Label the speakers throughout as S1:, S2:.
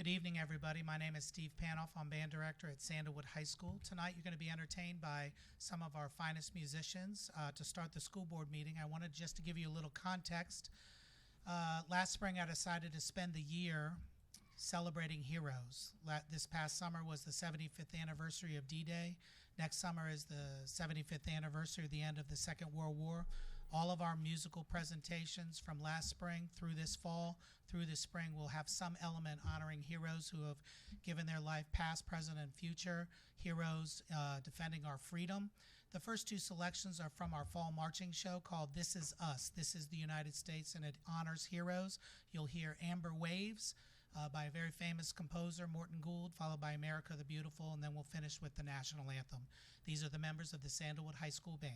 S1: Good evening, everybody. My name is Steve Panoff. I'm band director at Sandalwood High School. Tonight, you're going to be entertained by some of our finest musicians. To start the school board meeting, I wanted just to give you a little context. Last spring, I decided to spend the year celebrating heroes. This past summer was the 75th anniversary of D-Day. Next summer is the 75th anniversary of the end of the Second World War. All of our musical presentations from last spring through this fall, through this spring, will have some element honoring heroes who have given their life, past, present, and future, heroes defending our freedom. The first two selections are from our fall marching show called This Is Us. This is the United States, and it honors heroes. You'll hear Amber Waves by a very famous composer, Morton Gould, followed by America the Beautiful, and then we'll finish with the national anthem. These are the members of the Sandalwood High School Band.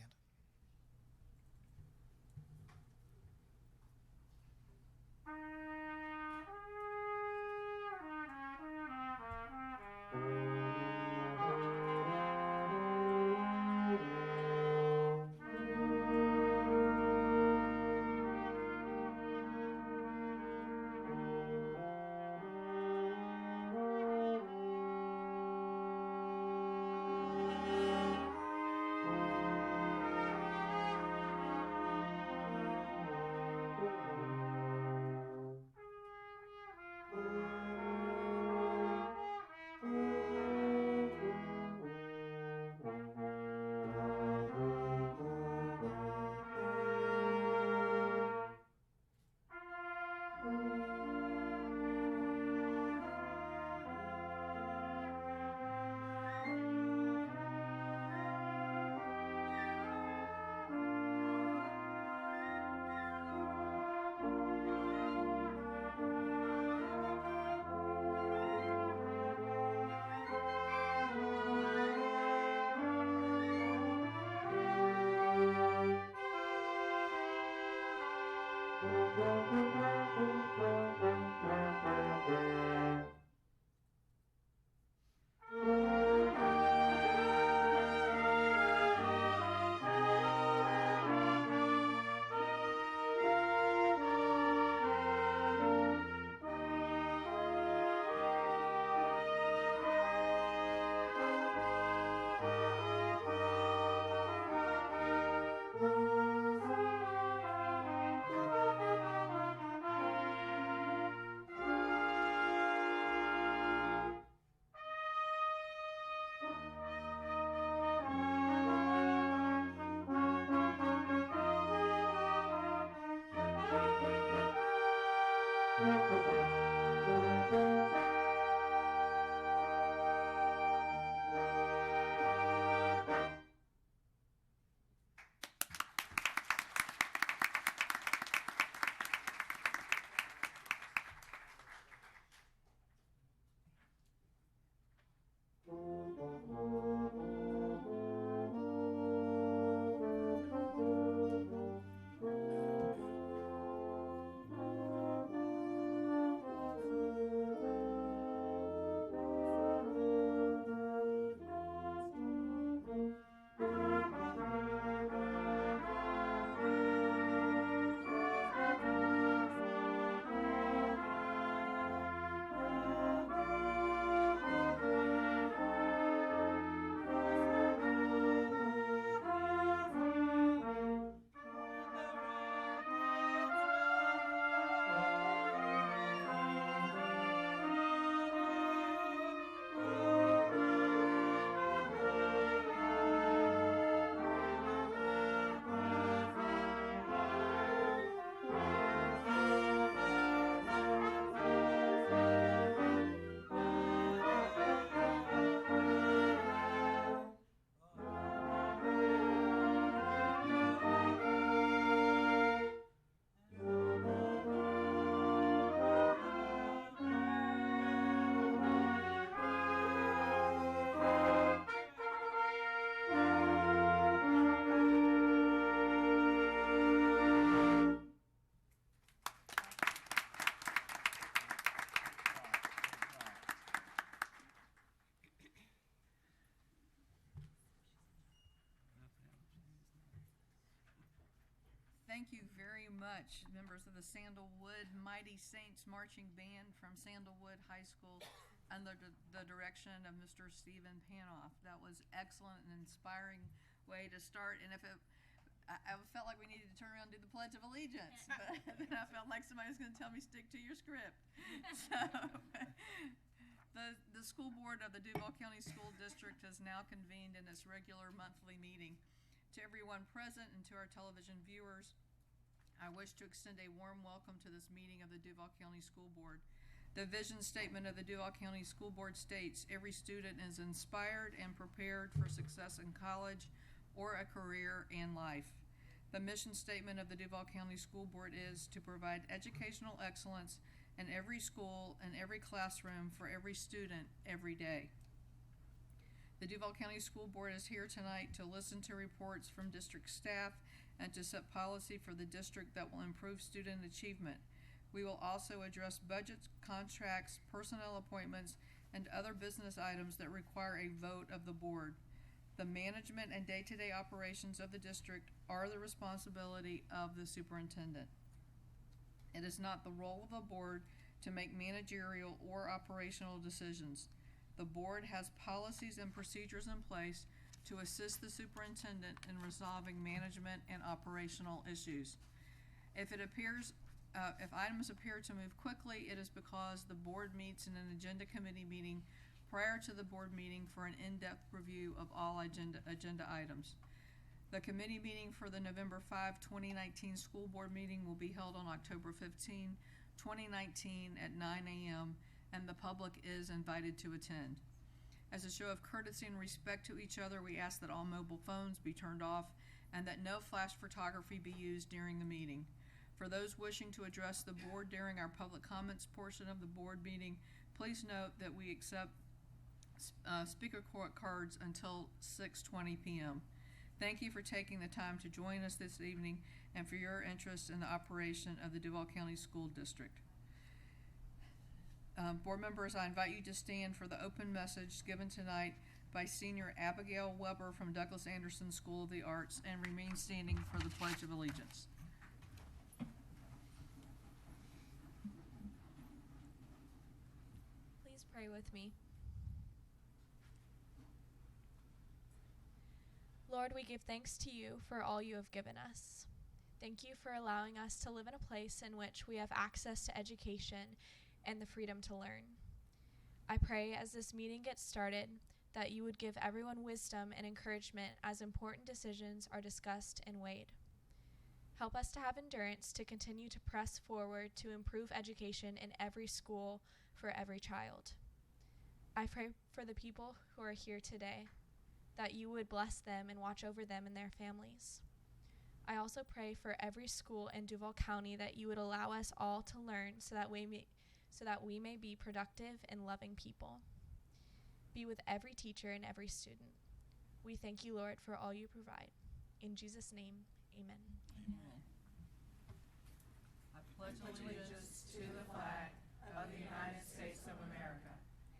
S2: Thank you very much, members of the Sandalwood Mighty Saints Marching Band from Sandalwood High School under the direction of Mr. Stephen Panoff. That was excellent and inspiring way to start. And if it, I felt like we needed to turn around and do the Pledge of Allegiance, but then I felt like somebody was going to tell me stick to your script. So the school board of the Duval County School District has now convened in its regular monthly meeting. To everyone present and to our television viewers, I wish to extend a warm welcome to this meeting of the Duval County School Board. The vision statement of the Duval County School Board states, every student is inspired and prepared for success in college or a career and life. The mission statement of the Duval County School Board is to provide educational excellence in every school and every classroom for every student every day. The Duval County School Board is here tonight to listen to reports from district staff and to set policy for the district that will improve student achievement. We will also address budgets, contracts, personnel appointments, and other business items that require a vote of the board. The management and day-to-day operations of the district are the responsibility of the superintendent. It is not the role of the board to make managerial or operational decisions. The board has policies and procedures in place to assist the superintendent in resolving management and operational issues. If items appear to move quickly, it is because the board meets in an agenda committee meeting prior to the board meeting for an in-depth review of all agenda items. The committee meeting for the November 5, 2019 school board meeting will be held on October 15, 2019 at 9 a.m. and the public is invited to attend. As a show of courtesy and respect to each other, we ask that all mobile phones be turned off and that no flash photography be used during the meeting. For those wishing to address the board during our public comments portion of the board meeting, please note that we accept speaker cards until 6:20 p.m. Thank you for taking the time to join us this evening and for your interest in the operation of the Duval County School District. Board members, I invite you to stand for the open message given tonight by Senior Abigail Weber from Douglas Anderson School of the Arts, and remain standing for the Pledge of Allegiance.
S3: Please pray with me. Lord, we give thanks to you for all you have given us. Thank you for allowing us to live in a place in which we have access to education and the freedom to learn. I pray as this meeting gets started that you would give everyone wisdom and encouragement as important decisions are discussed and weighed. Help us to have endurance to continue to press forward to improve education in every school for every child. I pray for the people who are here today, that you would bless them and watch over them and their families. I also pray for every school in Duval County that you would allow us all to learn so that we may be productive and loving people. Be with every teacher and every student. We thank you, Lord, for all you provide. In Jesus' name, amen.
S2: Amen. I pledge allegiance to the flag of the United States of America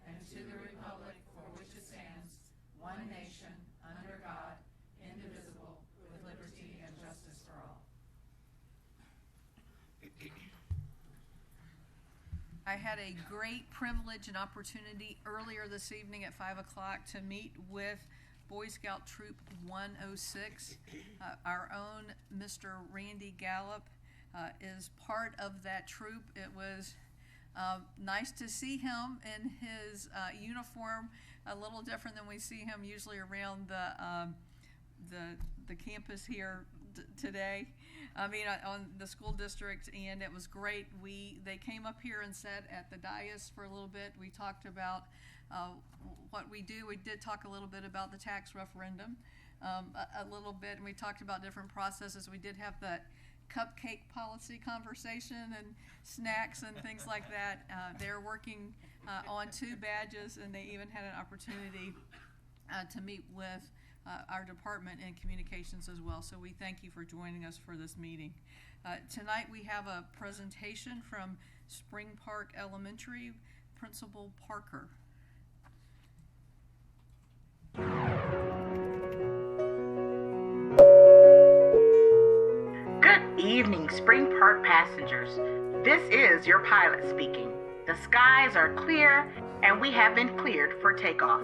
S2: and to the republic for which it stands, one nation, under God, indivisible, with liberty and justice for all. I had a great privilege and opportunity earlier this evening at 5 o'clock to meet with Boy Scout Troop 106. Our own Mr. Randy Gallup is part of that troop. It was nice to see him in his uniform, a little different than we see him usually around the campus here today. On the school district, and it was great. They came up here and sat at the dais for a little bit. We talked about what we do. We did talk a little bit about the tax referendum, a little bit, and we talked about different processes. We did have that cupcake policy conversation and snacks and things like that. They're working on 2 badges, and they even had an opportunity to meet with our department in communications as well. So we thank you for joining us for this meeting. Tonight we have a presentation from Spring Park Elementary, Principal Parker.
S4: Good evening, Spring Park passengers. This is your pilot speaking. The skies are clear and we have been cleared for takeoff.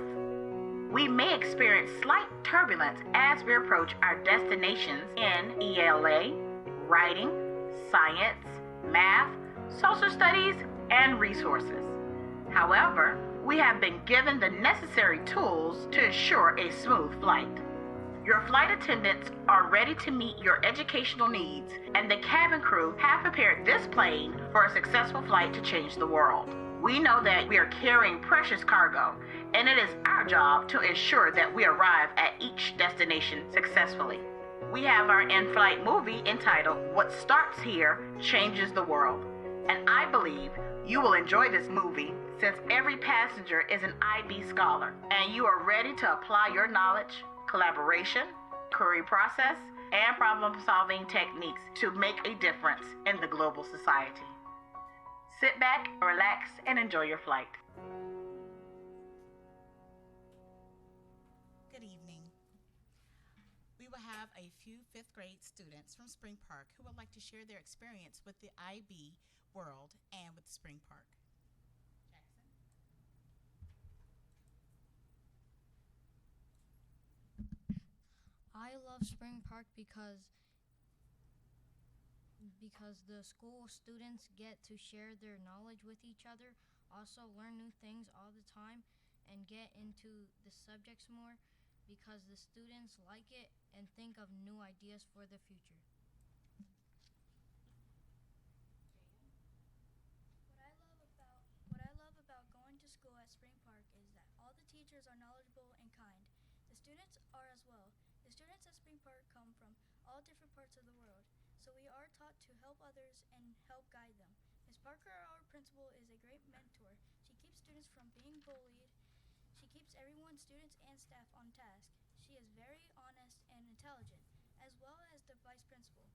S4: We may experience slight turbulence as we approach our destinations in ELA, writing, science, math, social studies, and resources. However, we have been given the necessary tools to ensure a smooth flight. Your flight attendants are ready to meet your educational needs, and the cabin crew have prepared this plane for a successful flight to change the world. We know that we are carrying precious cargo, and it is our job to ensure that we arrive at each destination successfully. We have our in-flight movie entitled What Starts Here Changes the World, and I believe you will enjoy this movie since every passenger is an IB scholar, and you are ready to apply your knowledge, collaboration, query process, and problem-solving techniques to make a difference in the global society. Sit back, relax, and enjoy your flight.
S5: Good evening. We will have a few fifth grade students from Spring Park who would like to share their experience with the IB world and with Spring Park.
S6: I love Spring Park because the school students get to share their knowledge with each other, also learn new things all the time, and get into the subjects more because the students like it and think of new ideas for the future.
S7: What I love about going to school at Spring Park is that all the teachers are knowledgeable and kind. The students are as well. The students at Spring Park come from all different parts of the world, so we are taught to help others and help guide them. Ms. Parker, our principal, is a great mentor. She keeps students from being bullied. She keeps everyone, students and staff, on task. She is very honest and intelligent, as well as the vice principal.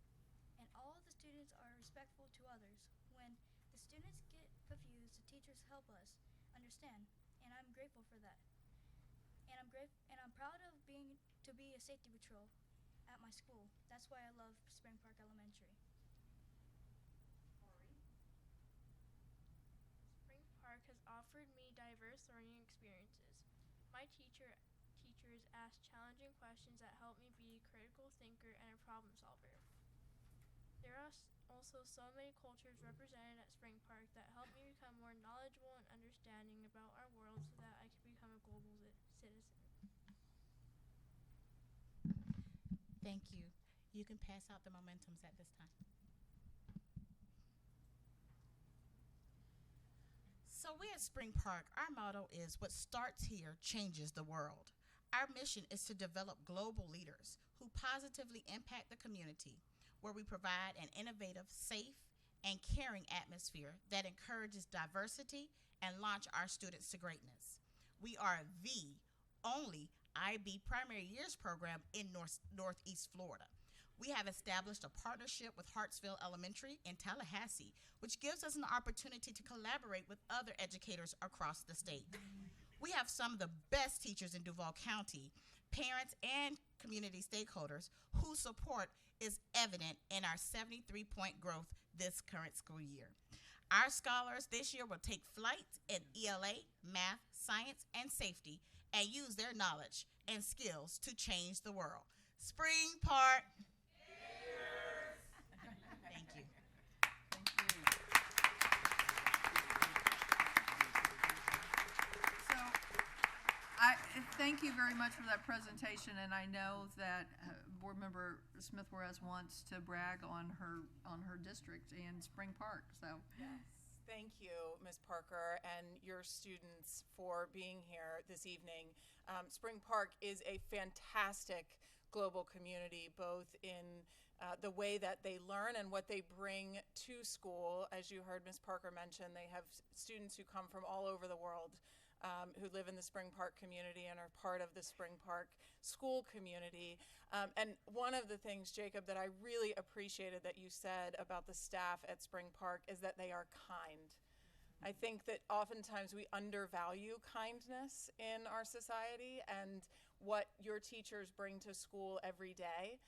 S7: And all of the students are respectful to others. When the students get confused, the teachers help us understand, and I'm grateful for that. And I'm proud of to be a safety patrol at my school. That's why I love Spring Park Elementary.
S8: Spring Park has offered me diverse learning experiences. My teachers ask challenging questions that help me be a critical thinker and a problem solver. There are also so many cultures represented at Spring Park that help me become more knowledgeable and understanding about our world so that I can become a global citizen.
S5: Thank you. You can pass out the momentums at this time. So we at Spring Park, our motto is what starts here changes the world. Our mission is to develop global leaders who positively impact the community, where we provide an innovative, safe, and caring atmosphere that encourages diversity and launch our students to greatness. We are the only IB primary years program in Northeast Florida. We have established a partnership with Hartsville Elementary in Tallahassee, which gives us an opportunity to collaborate with other educators across the state. We have some of the best teachers in Duval County, parents and community stakeholders whose support is evident in our 73-point growth this current school year. Our scholars this year will take flight in ELA, math, science, and safety and use their knowledge and skills to change the world. Spring Park. Thank you.
S2: Thank you very much for that presentation, and I know that Board Member Smith-Juarez wants to brag on her district and Spring Park. So,
S9: yes, thank you, Ms. Parker, and your students for being here this evening. Spring Park is a fantastic global community, both in the way that they learn and what they bring to school. As you heard Ms. Parker mention, they have students who come from all over the world. Who live in the Spring Park community and are part of the Spring Park school community. And one of the things, Jacob, that I really appreciated that you said about the staff at Spring Park is that they are kind. I think that oftentimes we undervalue kindness in our society, and what your teachers bring to school every day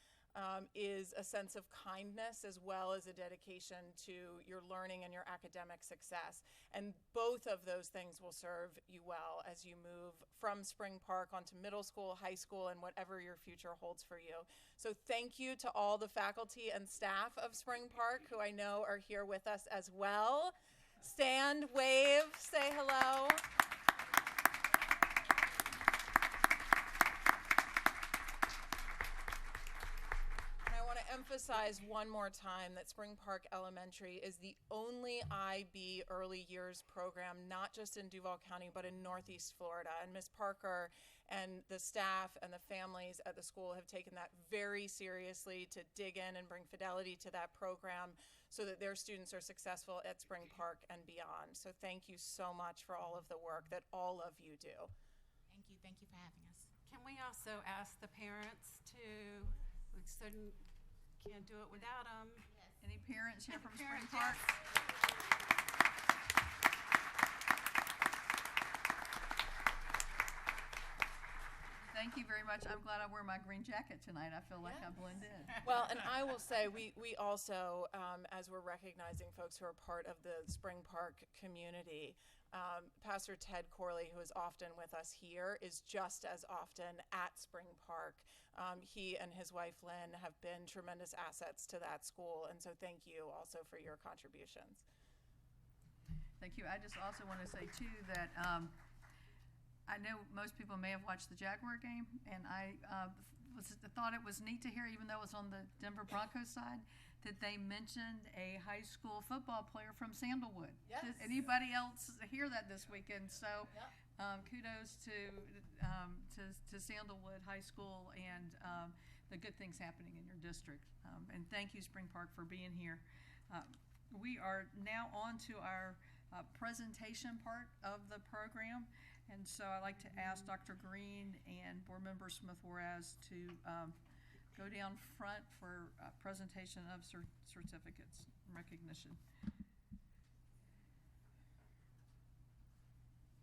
S9: is a sense of kindness as well as a dedication to your learning and your academic success. And both of those things will serve you well as you move from Spring Park onto middle school, high school, and whatever your future holds for you. So thank you to all the faculty and staff of Spring Park who I know are here with us as well. Stand, wave, say hello. Emphasize one more time that Spring Park Elementary is the only IB early years program, not just in Duval County, but in Northeast Florida. And Ms. Parker and the staff and the families at the school have taken that very seriously to dig in and bring fidelity to that program so that their students are successful at Spring Park and beyond. So thank you so much for all of the work that all of you do.
S5: Thank you. Thank you for having us.
S10: Can we also ask the parents to, we can't do it without them.
S2: Yes. Any parents here from Spring Park? Thank you very much. I'm glad I wear my green jacket tonight. I feel like I blend in.
S9: Well, and I will say we also, as we're recognizing folks who are part of the Spring Park community, Pastor Ted Corley, who is often with us here, is just as often at Spring Park. He and his wife Lynn have been tremendous assets to that school, and so thank you also for your contributions.
S2: Thank you. I just also want to say too that I know most people may have watched the Jaguar game, and I thought it was neat to hear, even though it was on the Denver Broncos side, that they mentioned a high school football player from Sandalwood.
S9: Yes.
S2: Did anybody else hear that this weekend? So kudos to Sandalwood High School and the good things happening in your district. And thank you, Spring Park, for being here. We are now on to our presentation part of the program. And so I'd like to ask Dr. Green and Board Member Smith-Warraz to go down front for presentation of certificates and recognition.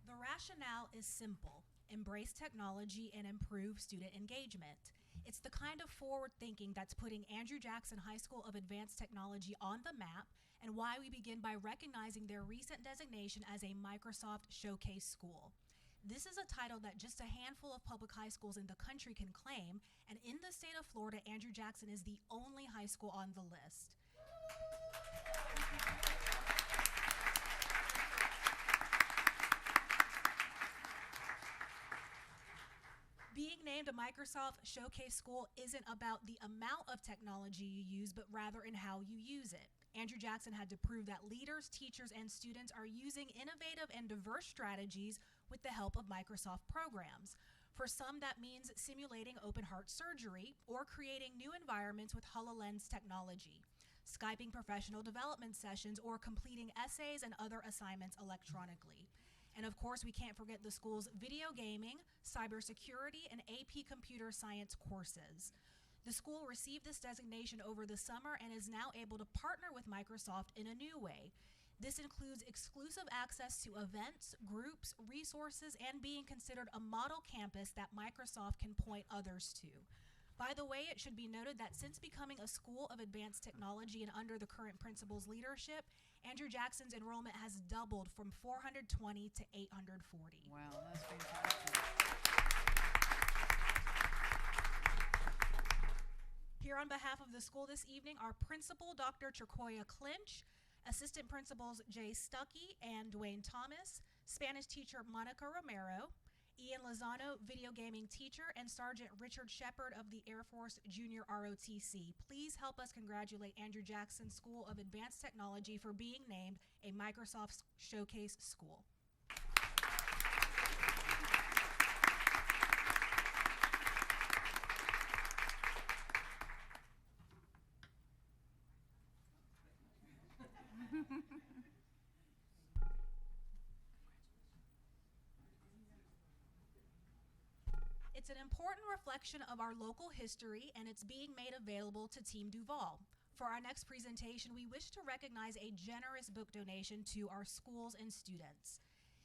S11: The rationale is simple: embrace technology and improve student engagement. It's the kind of forward thinking that's putting Andrew Jackson High School of Advanced Technology on the map, and why we begin by recognizing their recent designation as a Microsoft Showcase School. This is a title that just a handful of public high schools in the country can claim, and in the state of Florida, Andrew Jackson is the only high school on the list. Being named a Microsoft Showcase School isn't about the amount of technology you use, but rather in how you use it. Andrew Jackson had to prove that leaders, teachers, and students are using innovative and diverse strategies with the help of Microsoft programs. For some, that means simulating open heart surgery or creating new environments with HoloLens technology, Skyping professional development sessions, or completing essays and other assignments electronically. And of course, we can't forget the school's video gaming, cybersecurity, and AP computer science courses. The school received this designation over the summer and is now able to partner with Microsoft in a new way. This includes exclusive access to events, groups, resources, and being considered a model campus that Microsoft can point others to. By the way, it should be noted that since becoming a school of advanced technology and under the current principal's leadership, Andrew Jackson's enrollment has doubled from 420 to 840.
S2: Wow, that's fantastic.
S11: Here on behalf of the school this evening are Principal Dr. Turcoya Clinch, Assistant Principals Jay Stuckey and Dwayne Thomas, Spanish teacher Monica Romero, Ian Lozano, video gaming teacher, and Sergeant Richard Shepard of the Air Force Junior ROTC. Please help us congratulate Andrew Jackson School of Advanced Technology for being named a Microsoft Showcase School. It's an important reflection of our local history, and it's being made available to Team Duval. For our next presentation, we wish to recognize a generous book donation to our schools and students.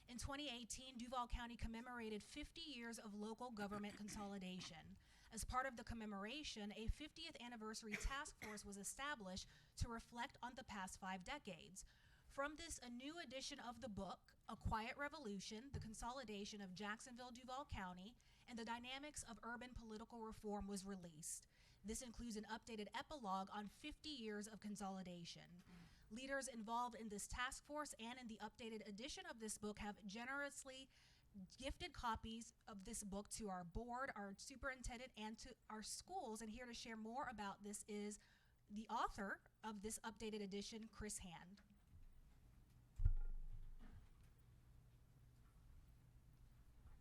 S11: In 2018, Duval County commemorated 50 years of local government consolidation. As part of the commemoration, a 50th anniversary task force was established to reflect on the past 5 decades. From this, a new edition of the book, A Quiet Revolution, the Consolidation of Jacksonville, Duval County, and the Dynamics of Urban Political Reform was released. This includes an updated epilogue on 50 years of consolidation. Leaders involved in this task force and in the updated edition of this book have generously gifted copies of this book to our board, our superintendent, and to our schools. And here to share more about this is the author of this updated edition, Chris Hand.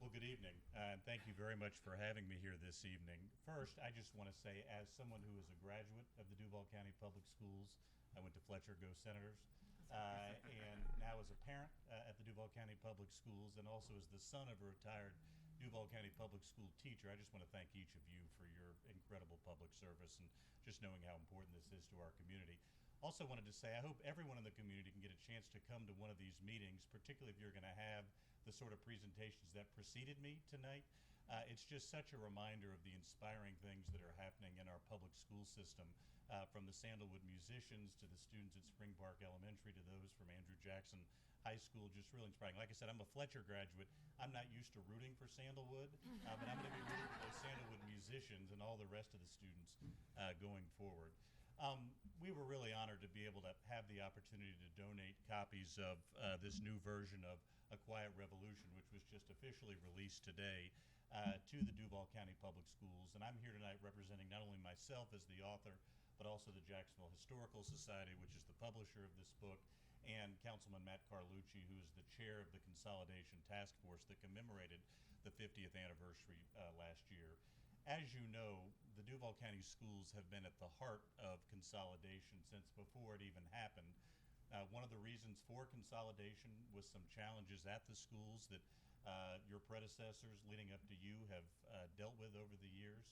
S12: Well, good evening, and thank you very much for having me here this evening. First, I just want to say, as someone who is a graduate of the Duval County Public Schools, I went to Fletcher, go Senators, and now as a parent at the Duval County Public Schools, and also as the son of a retired Duval County Public School teacher, I just want to thank each of you for your incredible public service and just knowing how important this is to our community. Also wanted to say, I hope everyone in the community can get a chance to come to one of these meetings, particularly if you're going to have the sort of presentations that preceded me tonight. It's just such a reminder of the inspiring things that are happening in our public school system, from the Sandalwood musicians to the students at Spring Park Elementary to those from Andrew Jackson High School, just really inspiring. Like I said, I'm a Fletcher graduate. I'm not used to rooting for Sandalwood, but I'm going to be rooting for those Sandalwood musicians and all the rest of the students going forward. We were really honored to be able to have the opportunity to donate copies of this new version of A Quiet Revolution, which was just officially released today, to the Duval County Public Schools. And I'm here tonight representing not only myself as the author, but also the Jacksonville Historical Society, which is the publisher of this book, and Councilman Matt Carlucci, who is the chair of the Consolidation Task Force that commemorated the 50th anniversary last year. As you know, the Duval County schools have been at the heart of consolidation since before it even happened. One of the reasons for consolidation was some challenges at the schools that your predecessors leading up to you have dealt with over the years.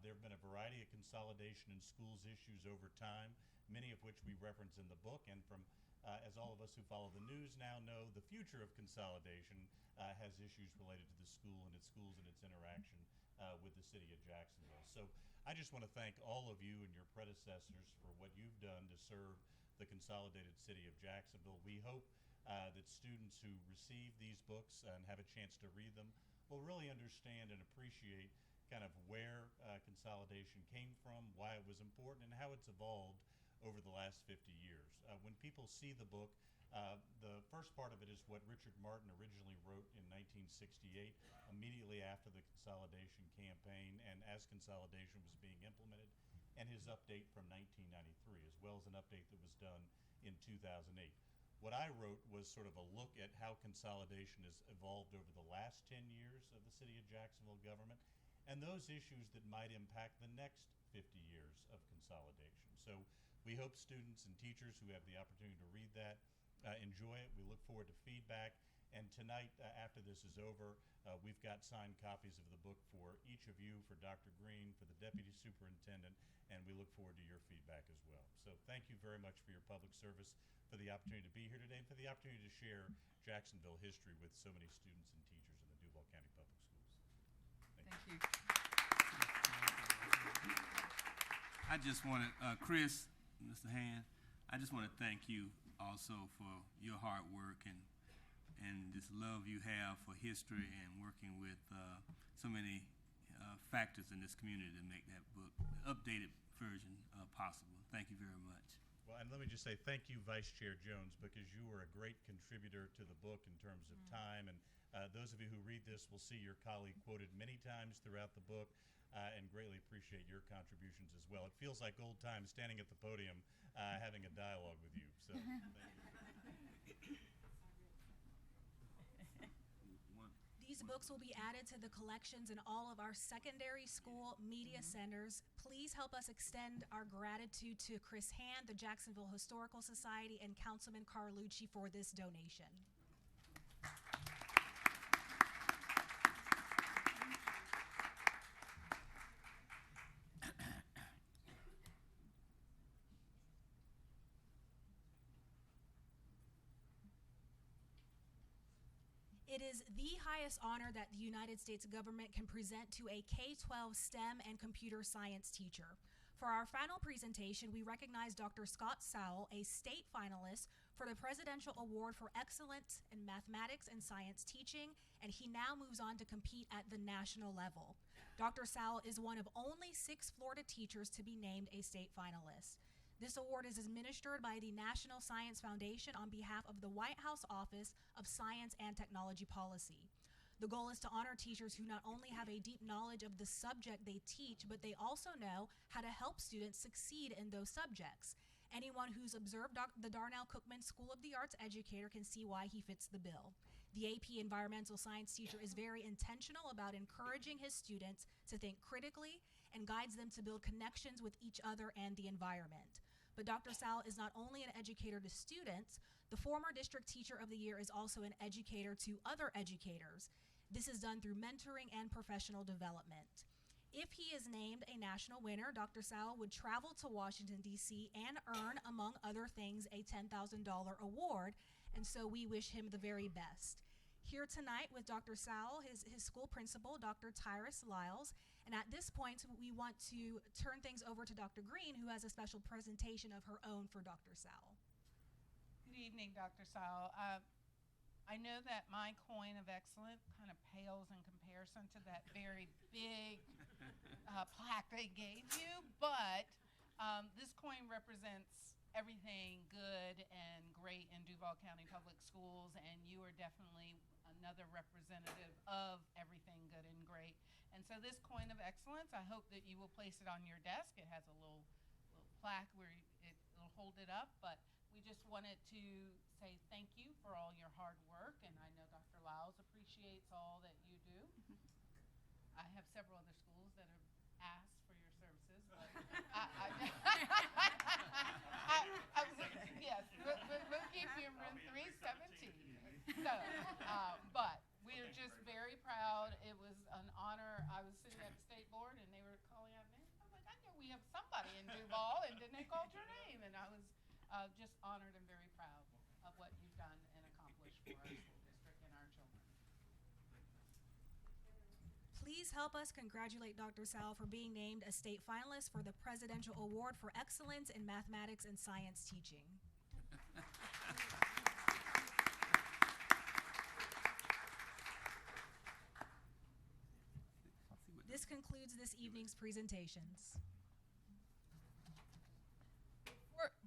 S12: There have been a variety of consolidation in schools issues over time, many of which we reference in the book, and from as all of us who follow the news now know, the future of consolidation has issues related to the school and its interaction with the city of Jacksonville. So I just want to thank all of you and your predecessors for what you've done to serve the consolidated city of Jacksonville. We hope that students who receive these books and have a chance to read them will really understand and appreciate kind of where consolidation came from, why it was important, and how it's evolved over the last 50 years. When people see the book, the first part of it is what Richard Martin originally wrote in 1968, immediately after the consolidation campaign and as consolidation was being implemented, and his update from 1993, as well as an update that was done in 2008. What I wrote was sort of a look at how consolidation has evolved over the last 10 years of the city of Jacksonville government, and those issues that might impact the next 50 years of consolidation. So we hope students and teachers who have the opportunity to read that enjoy it. We look forward to feedback. And tonight, after this is over, we've got signed copies of the book for each of you, for Dr. Green, for the Deputy Superintendent, and we look forward to your feedback as well. So thank you very much for your public service, for the opportunity to be here today, and for the opportunity to share Jacksonville history with so many students and teachers in the Duval County Public Schools.
S2: Thank you.
S13: I just want to, Chris, Mr. Hand, I just want to thank you also for your hard work and this love you have for history and working with so many factors in this community to make that book, the updated version, possible. Thank you very much.
S12: Well, and let me just say thank you, Vice Chair Jones, because you were a great contributor to the book in terms of time. And those of you who read this will see your colleague quoted many times throughout the book, and greatly appreciate your contributions as well. It feels like old times standing at the podium having a dialogue with you. So thank you.
S11: These books will be added to the collections in all of our secondary school media centers. Please help us extend our gratitude to Chris Hand, the Jacksonville Historical Society, and Councilman Carlucci for this donation. It is the highest honor that the United States government can present to a K-12 STEM and computer science teacher. For our final presentation, we recognize Dr. Scott Sowell, a state finalist for the Presidential Award for Excellence in Mathematics and Science Teaching, and he now moves on to compete at the national level. Dr. Sowell is one of only 6 Florida teachers to be named a state finalist. This award is administered by the National Science Foundation on behalf of the White House Office of Science and Technology Policy. The goal is to honor teachers who not only have a deep knowledge of the subject they teach, but they also know how to help students succeed in those subjects. Anyone who's observed the Darnell Cookman School of the Arts educator can see why he fits the bill. The AP Environmental Science teacher is very intentional about encouraging his students to think critically and guides them to build connections with each other and the environment. But Dr. Sowell is not only an educator to students, the former district teacher of the year is also an educator to other educators. This is done through mentoring and professional development. If he is named a national winner, Dr. Sowell would travel to Washington, D.C. and earn, among other things, a $10,000 award, and so we wish him the very best. Here tonight with Dr. Sowell, his school principal, Dr. Tyrus Lyles, and at this point, we want to turn things over to Dr. Green, who has a special presentation of her own for Dr. Sowell.
S14: Good evening, Dr. Sowell. I know that my coin of excellence kind of pales in comparison to that very big plaque they gave you, but this coin represents everything good and great in Duval County Public Schools, and you are definitely another representative of everything good and great. And so this coin of excellence, I hope that you will place it on your desk. It has a little plaque where it'll hold it up, but we just wanted to say thank you for all your hard work, and I know Dr. Lyles appreciates all that you do. I have several other schools that have asked for your services, but yes, we'll keep you in room 317. So, but we are just very proud. It was an honor. I was sitting at the state board, and they were calling out names. I'm like, I know we have somebody in Duval, and then they called your name, and I was just honored and very proud of what you've done and accomplished for our school district and our children.
S11: Please help us congratulate Dr. Sowell for being named a state finalist for the Presidential Award for Excellence in Mathematics and Science Teaching. This concludes this evening's presentations.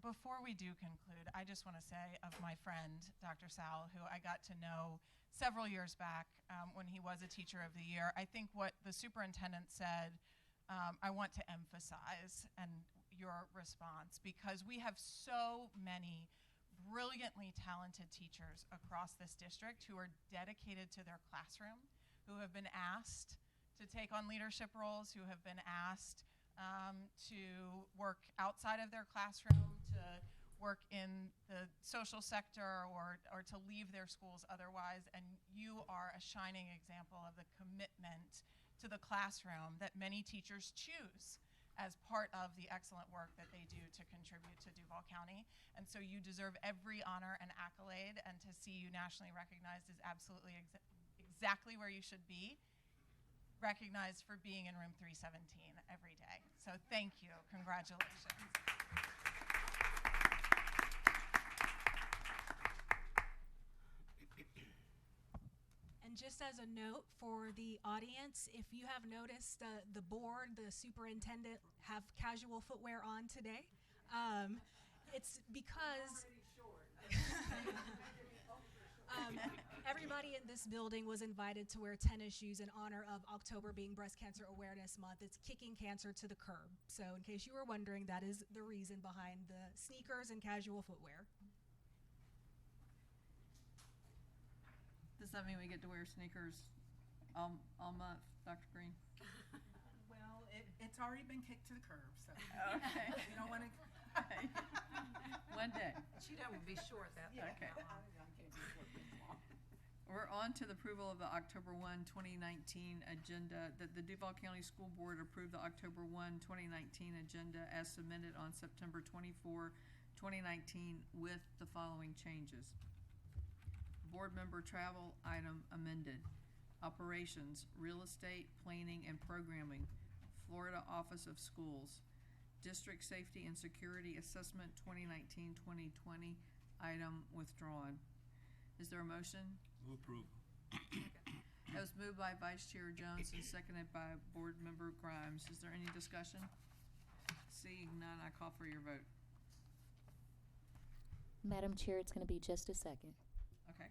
S14: Before we do conclude, I just want to say of my friend, Dr. Sowell, who I got to know several years back when he was a teacher of the year, I think what the superintendent said, I want to emphasize and your response, because we have so many brilliantly talented teachers across this district who are dedicated to their classroom, who have been asked to take on leadership roles, who have been asked to work outside of their classroom, to work in the social sector, or to leave their schools otherwise. And you are a shining example of the commitment to the classroom that many teachers choose as part of the excellent work that they do to contribute to Duval County. And so you deserve every honor and accolade, and to see you nationally recognized is absolutely exactly where you should be, recognized for being in room 317 every day. So thank you. Congratulations.
S11: And just as a note for the audience, if you have noticed the board, the superintendent have casual footwear on today, it's because everybody in this building was invited to wear tennis shoes in honor of October being Breast Cancer Awareness Month. It's kicking cancer to the curb. So in case you were wondering, that is the reason behind the sneakers and casual footwear.
S2: Does that mean we get to wear sneakers all month, Dr. Green?
S15: Well, it's already been kicked to the curb, so.
S2: Okay.
S15: You don't want to.
S2: One day.
S15: She would be short that day.
S2: Okay. We're on to the approval of the October 1, 2019 agenda, that the Duval County School Board approved the October 1, 2019 agenda as submitted on September 24, 2019 with the following changes. Board member travel item amended. Operations, real estate, planning, and programming, Florida Office of Schools. District Safety and Security Assessment 2019-2020 item withdrawn. Is there a motion?
S13: Move approval.
S2: That was moved by Vice Chair Jones and seconded by Board Member Grimes. Is there any discussion? Seeing none, I call for your vote.
S16: Madam Chair, it's going to be just a second.
S2: Okay.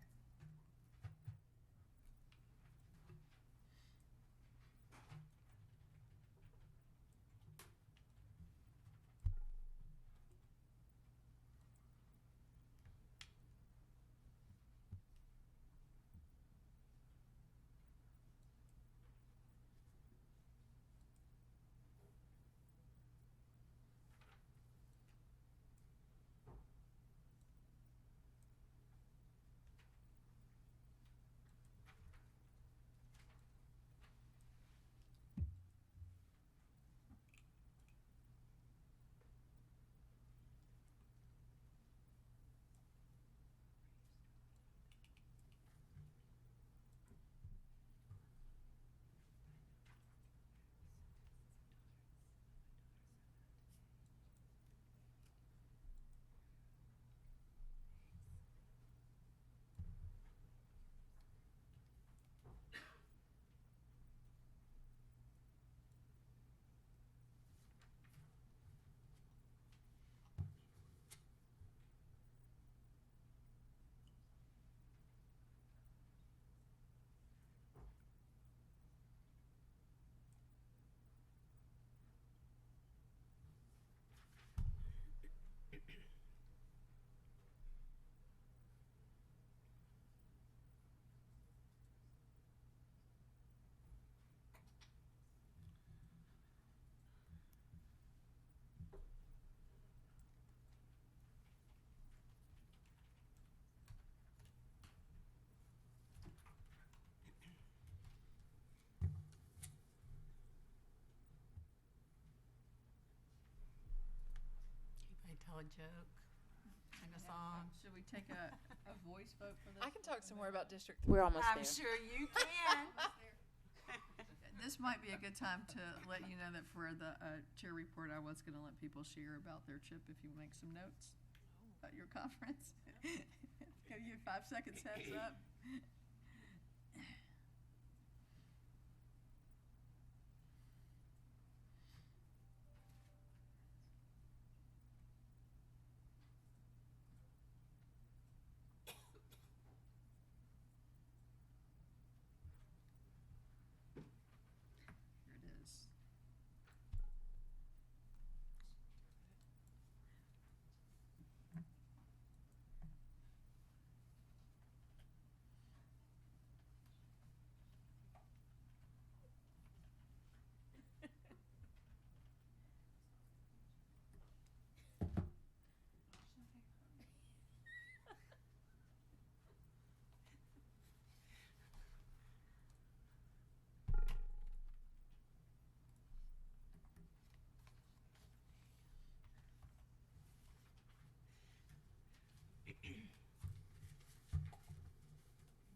S15: Tell a joke, sing a song.
S2: Should we take a voice vote for this?
S9: I can talk some more about District 3.
S16: We're almost
S15: I'm
S16: there.
S15: sure you can.
S2: This might be a good time to let you know that for the chair report, I was going to let people share about their trip if you make some notes about your conference. Give you 5 seconds heads up. Here it is.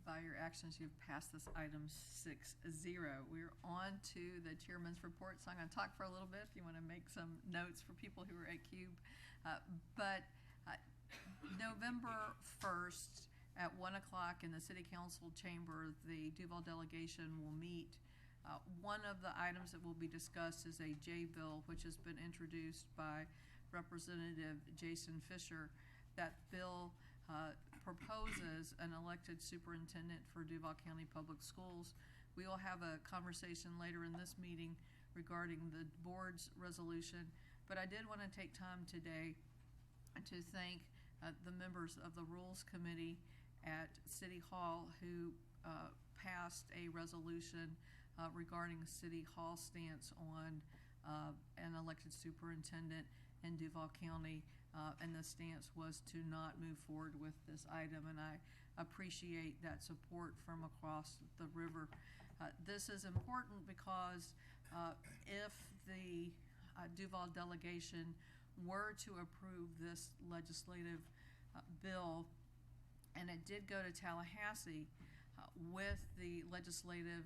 S2: By your actions, you've passed this item 6-0. We're on to the chairman's report, so I'm going to talk for a little bit if you want to make some notes for people who are at CUBE. November 1st at 1 o'clock in the City Council chamber, the Duval delegation will meet. One of the items that will be discussed is a J bill, which has been introduced by Representative Jason Fisher. That bill proposes an elected superintendent for Duval County Public Schools. We will have a conversation later in this meeting regarding the board's resolution, but I did want to take time today to thank the members of the Rules Committee at City Hall who passed a resolution regarding City Hall stance on an elected superintendent in Duval County. And the stance was to not move forward with this item, and I appreciate that support from across the river. This is important because if the Duval delegation were to approve this legislative bill and it did go to Tallahassee with the legislative,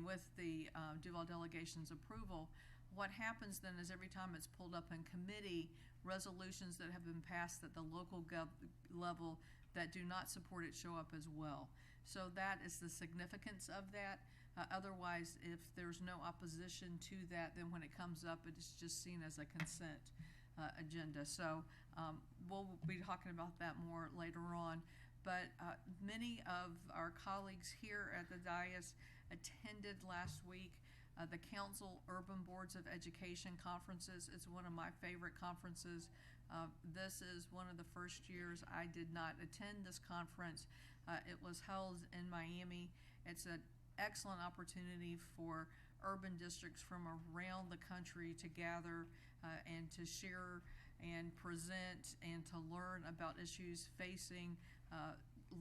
S2: with the Duval delegation's approval. What happens then is every time it's pulled up in committee, resolutions that have been passed at the local level that do not support it show up as well. So that is the significance of that. Otherwise, if there's no opposition to that, then when it comes up, it is just seen as a consent agenda. So we'll be talking about that more later on. But many of our colleagues here at the dais attended last week the Council Urban Boards of Education conferences. It's one of my favorite conferences. This is one of the first years I did not attend this conference. It was held in Miami. It's an excellent opportunity for urban districts from around the country to gather and to share and present and to learn about issues facing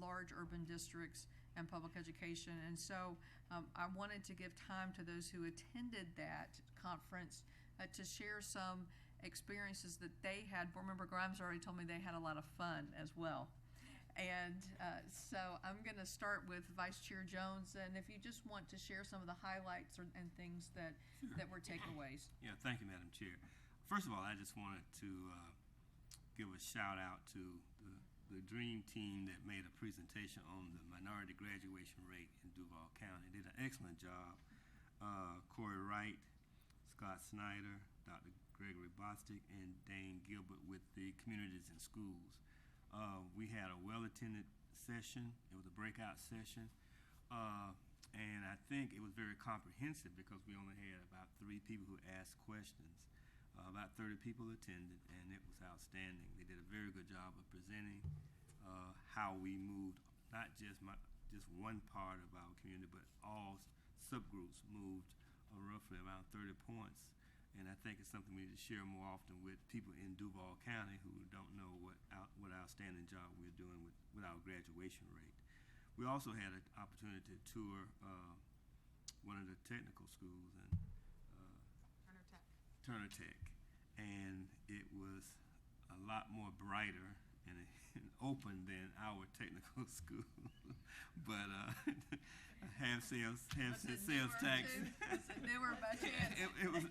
S2: large urban districts and public education. And so I wanted to give time to those who attended that conference to share some experiences that they had. Board Member Grimes already told me they had a lot of fun as well. And so I'm going to start with Vice Chair Jones, and if you just want to share some of the highlights and things that were takeaways.
S13: Yeah, thank you, Madam Chair. First of all, I just wanted to give a shout out to the dream team that made a presentation on the minority graduation rate in Duval County. They did an excellent job. Corey Wright, Scott Snyder, Dr. Gregory Bostic, and Dane Gilbert with the communities and schools. We had a well-attended session. It was a breakout session. And I think it was very comprehensive because we only had about 3 people who asked questions. About 30 people attended, and it was outstanding. They did a very good job of presenting how we moved, not just one part of our community, but all subgroups moved roughly around 30 points. And I think it's something we need to share more often with people in Duval County who don't know what outstanding job we're doing with our graduation rate. We also had an opportunity to tour one of the technical schools in Turner Tech, and it was a lot more brighter and open than our technical school. But half sales tax.
S2: They were about chance.
S13: It was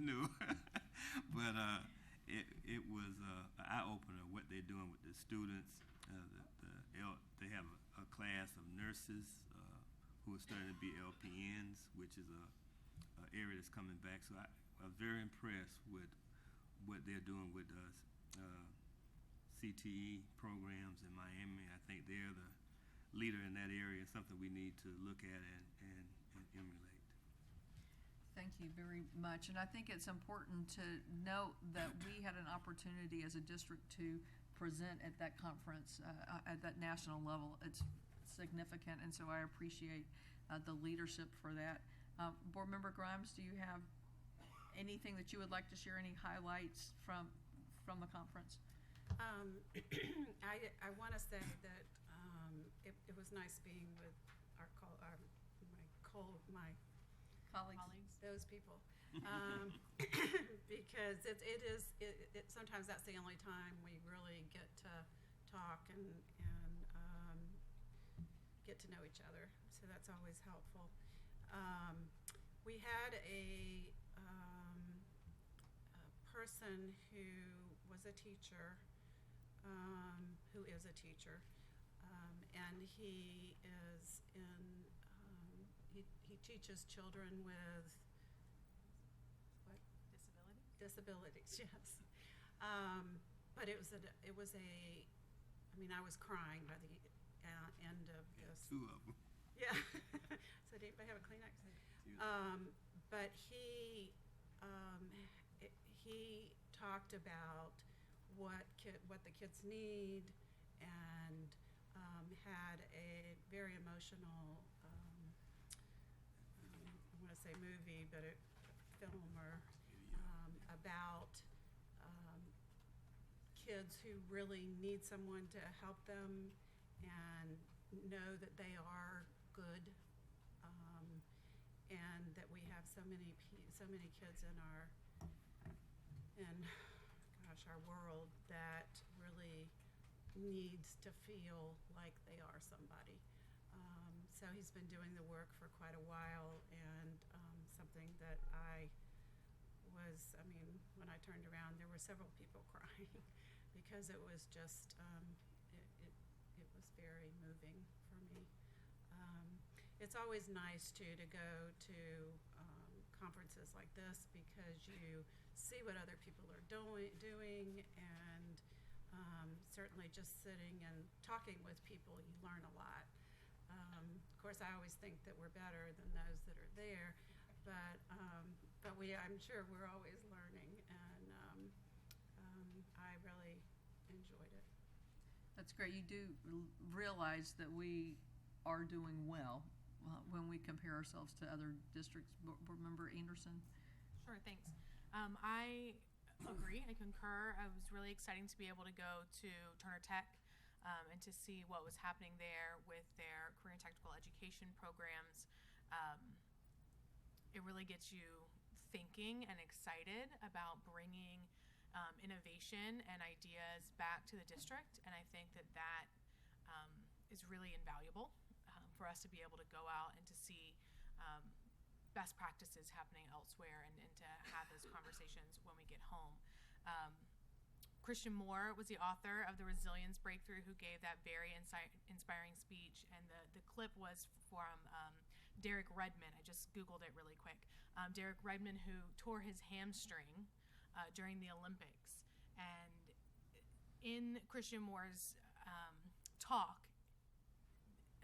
S13: new, but it was an eye opener what they're doing with the students. They have a class of nurses who are starting to be LPNs, which is a area that's coming back. So I was very impressed with what they're doing with CTE programs in Miami. I think they're the leader in that area, something we need to look at and emulate.
S2: Thank you very much. And I think it's important to note that we had an opportunity as a district to present at that conference at that national level. It's significant, and so I appreciate the leadership for that. Board Member Grimes, do you have anything that you would like to share, any highlights from the conference?
S10: I want to say that it was nice being with my
S2: colleagues,
S10: those people, because it sometimes that's the only time we really get to talk and get to know each other. So that's always helpful. We had a person who was a teacher, who is a teacher, and he is he teaches children with disabilities, yes. But it was I was crying by the end of this.
S13: 2 of them.
S10: Yeah. So did anybody have a Kleenex? But he talked about what the kids need, and had a very emotional, I want to say movie, but a film about kids who really need someone to help them and know that they are good, and that we have so many kids in our world that really needs to feel like they are somebody. So he's been doing the work for quite a while, and something that when I turned around, there were several people crying because it was just, it was very moving for me. It's always nice to go to conferences like this because you see what other people are doing, and certainly just sitting and talking with people, you learn a lot. Of course, I always think that we're better than those that are there, but I'm sure we're always learning, and I really enjoyed it.
S2: That's great. You do realize that we are doing well when we compare ourselves to other districts. Board Member Anderson?
S17: Sure, thanks. I agree, I concur. It was really exciting to be able to go to Turner Tech and to see what was happening there with their career and technical education programs. It really gets you thinking and excited about bringing innovation and ideas back to the district, and I think that is really invaluable for us to be able to go out and to see best practices happening elsewhere, and to have those conversations when we get home. Christian Moore was the author of the Resilience Breakthrough, who gave that very inspiring speech, and the clip was from Derek Redmond. I just Googled it really quick. Derek Redmond, who tore his hamstring during the Olympics. And in Christian Moore's talk,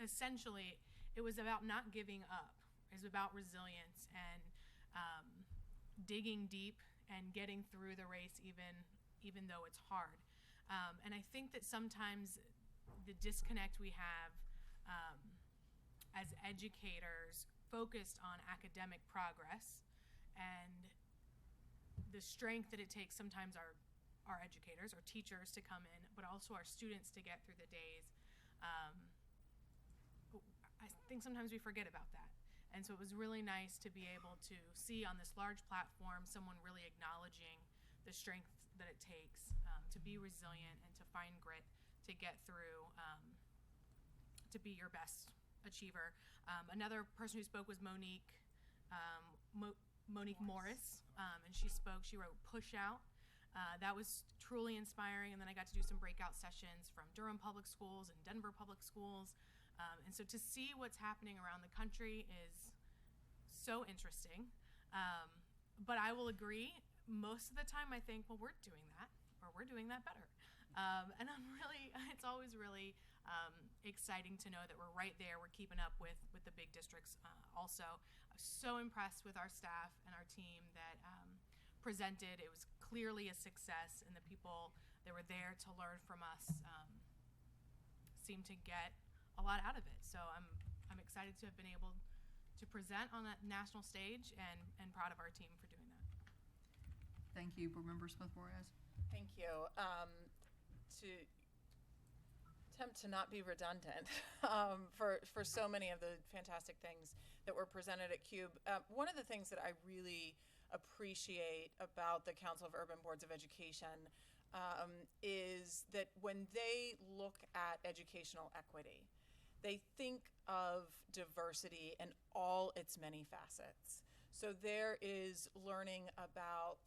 S17: essentially, it was about not giving up. It was about resilience and digging deep and getting through the race even though it's hard. And I think that sometimes the disconnect we have as educators focused on academic progress and the strength that it takes sometimes our educators, our teachers to come in, but also our students to get through the days. I think sometimes we forget about that. And so it was really nice to be able to see on this large platform someone really acknowledging the strength that it takes to be resilient and to find grit to get through, to be your best achiever. Another person who spoke was Monique Morris, and she wrote Push Out. That was truly inspiring, and then I got to do some breakout sessions from Durham Public Schools and Denver Public Schools. And so to see what's happening around the country is so interesting. But I will agree, most of the time I think, well, we're doing that, or we're doing that better. And it's always really exciting to know that we're right there, we're keeping up with the big districts also. I was so impressed with our staff and our team that presented. It was clearly a success, and the people that were there to learn from us seemed to get a lot out of it. So I'm excited to have been able to present on that national stage, and proud of our team for doing that.
S2: Thank you. Board Member Smith-Morales?
S9: Thank you. To attempt to not be redundant for so many of the fantastic things that were presented at CUBE, one of the things that I really appreciate about the Council of Urban Boards of Education is that when they look at educational equity, they think of diversity in all its many facets. So there is learning about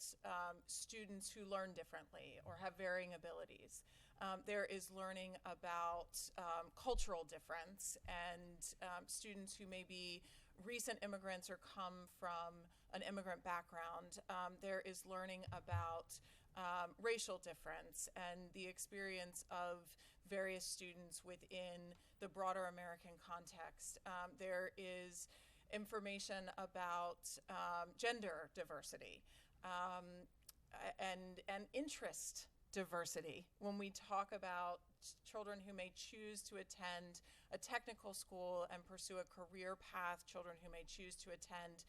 S9: students who learn differently or have varying abilities. There is learning about cultural difference and students who may be recent immigrants or come from an immigrant background. There is learning about racial difference and the experience of various students within the broader American context. There is information about gender diversity and interest diversity. When we talk about children who may choose to attend a technical school and pursue a career path, children who may choose to attend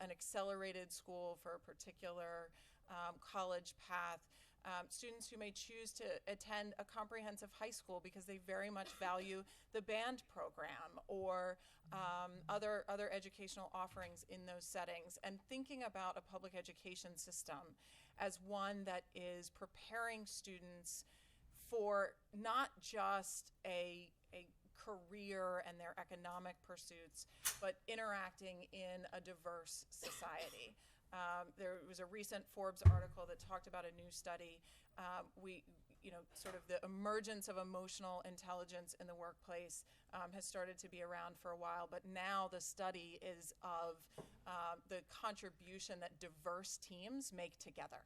S9: an accelerated school for a particular college path, students who may choose to attend a comprehensive high school because they very much value the band program or other educational offerings in those settings, and thinking about a public education system as one that is preparing students for not just a career and their economic pursuits, but interacting in a diverse society. There was a recent Forbes article that talked about a new study. Sort of the emergence of emotional intelligence in the workplace has started to be around for a while, but now the study is of the contribution that diverse teams make together.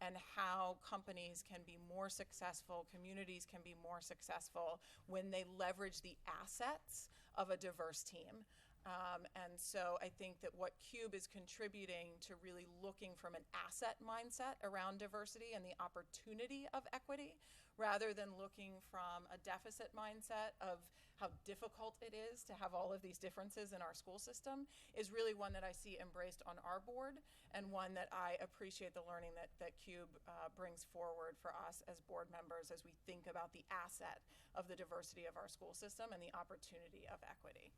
S9: And how companies can be more successful, communities can be more successful when they leverage the assets of a diverse team. And so I think that what CUBE is contributing to really looking from an asset mindset around diversity and the opportunity of equity, rather than looking from a deficit mindset of how difficult it is to have all of these differences in our school system, is really one that I see embraced on our board, and one that I appreciate the learning that CUBE brings forward for us as board members as we think about the asset of the diversity of our school system and the opportunity of equity.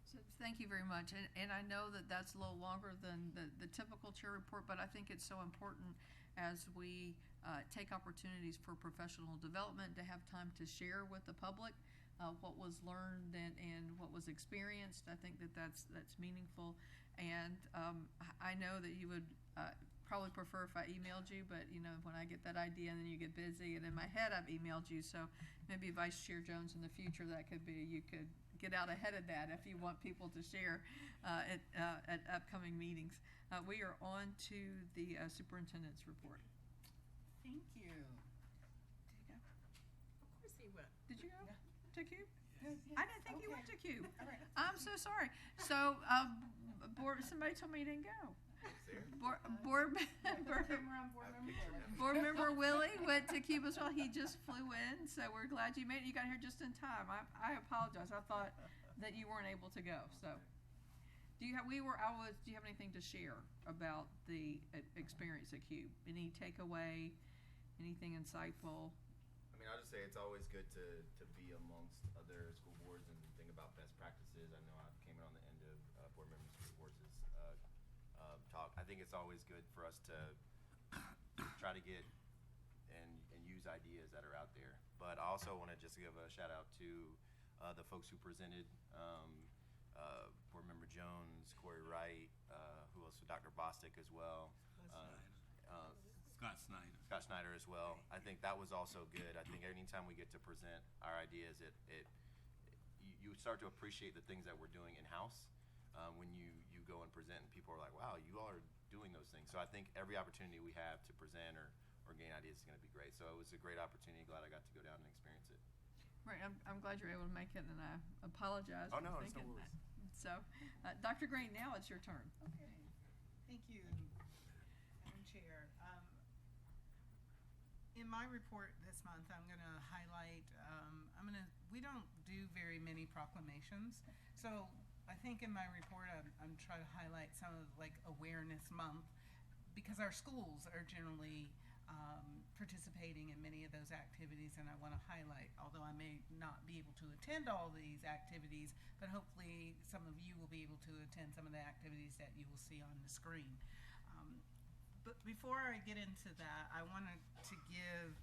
S2: So thank you very much. And I know that that's a little longer than the typical chair report, but I think it's so important as we take opportunities for professional development to have time to share with the public what was learned and what was experienced. I think that's meaningful. And I know that you would probably prefer if I emailed you, but when I get that idea and then you get busy, and in my head I've emailed you, so maybe Vice Chair Jones in the future, that could be, you could get out ahead of that if you want people to share at upcoming meetings. We are on to the superintendent's report.
S15: Thank you.
S2: Did you go?
S15: Of course he will.
S2: Did you go to CUBE?
S15: Yes.
S2: I didn't think you went to CUBE.
S15: All right.
S2: I'm so sorry. So somebody told me you didn't go. Board member Willie went to CUBE as well. He just flew in, so we're glad you made it. You got here just in time. I apologize. I thought that you weren't able to go. So, do you have anything to share about the experience at CUBE? Any takeaway? Anything insightful?
S18: I mean, I'll just say it's always good to be amongst other school boards and think about best practices. I know I came in on the end of board members' reports' talk. I think it's always good for us to try to get and use ideas that are out there. But I also want to just give a shout out to the folks who presented, board member Jones, Corey Wright, who else? Dr. Bostic as well. Scott Snyder as well. I think that was also good. I think anytime we get to present our ideas, you start to appreciate the things that we're doing in-house when you go and present and people are like, wow, you all are doing those things. So I think every opportunity we have to present or gain ideas is going to be great. So it was a great opportunity. Glad I got to go down and experience it.
S2: Right, I'm glad you're able to make it, and I apologize for
S18: no, it's no
S2: thinking
S18: worries.
S2: that. So, Dr. Green, now it's your turn.
S15: Okay. Thank you, Madam Chair. In my report this month, I'm going to highlight, we don't do very many proclamations. So I think in my report, I'm trying to highlight some of Awareness Month, because our schools are generally participating in many of those activities, and I want to highlight, although I may not be able to attend all these activities, but hopefully some of you will be able to attend some of the activities that you will see on the screen. But before I get into that, I wanted to give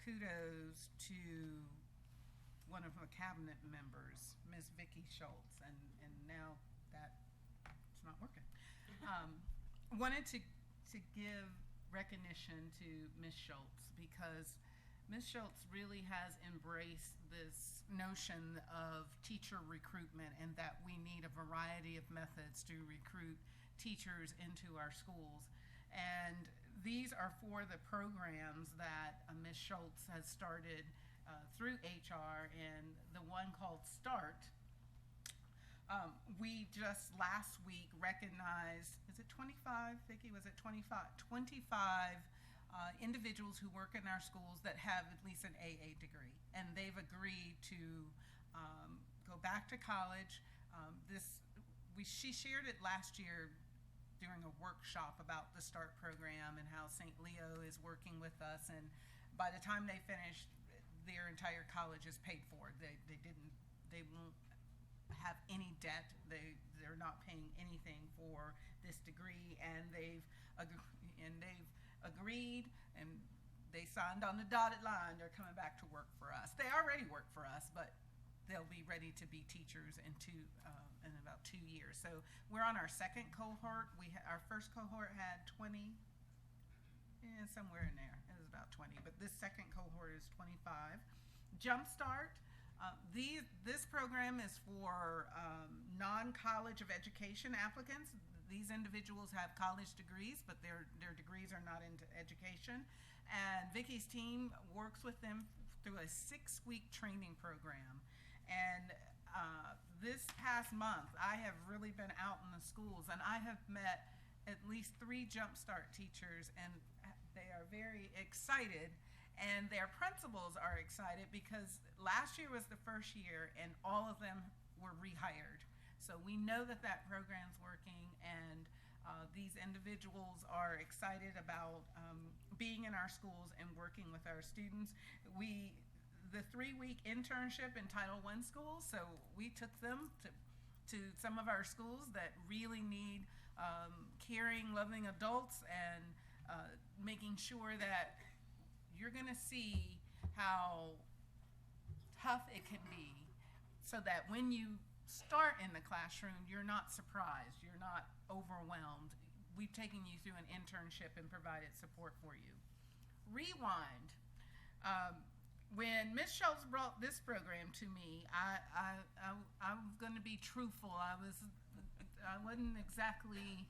S15: kudos to one of our cabinet members, Ms. Vicki Schultz, and now that it's not working. Wanted to give recognition to Ms. Schultz, because Ms. Schultz really has embraced this notion of teacher recruitment, and that we need a variety of methods to recruit teachers into our schools. And these are for the programs that Ms. Schultz has started through HR, and the one called START. We just last week recognized, is it 25, Vicki? Was it 25? 25 individuals who work in our schools that have at least an AA degree, and they've agreed to go back to college. She shared it last year during a workshop about the START program and how St. Leo is working with us, and by the time they finish, their entire college is paid for. They won't have any debt. They're not paying anything for this degree, and they've agreed and they signed on the dotted line. They're coming back to work for us. They already work for us, but they'll be ready to be teachers in about 2 years. So we're on our second cohort. Our first cohort had 20, somewhere in there. It was about 20, but this second cohort is 25. Jumpstart. This program is for non-college of education applicants. These individuals have college degrees, but their degrees are not into education. And Vicky's team works with them through a 6-week training program. And this past month, I have really been out in the schools, and I have met at least 3 Jumpstart teachers, and they are very excited. And their principals are excited because last year was the first year, and all of them were rehired. So we know that that program's working, and these individuals are excited about being in our schools and working with our students. The 3-week internship in Title I schools, so we took them to some of our schools that really need caring, loving adults, and making sure that you're gonna see how tough it can be, so that when you start in the classroom, you're not surprised, you're not overwhelmed. We've taken you through an internship and provided support for you. Rewind. When Ms. Schultz brought this program to me, I'm going to be truthful. I wasn't exactly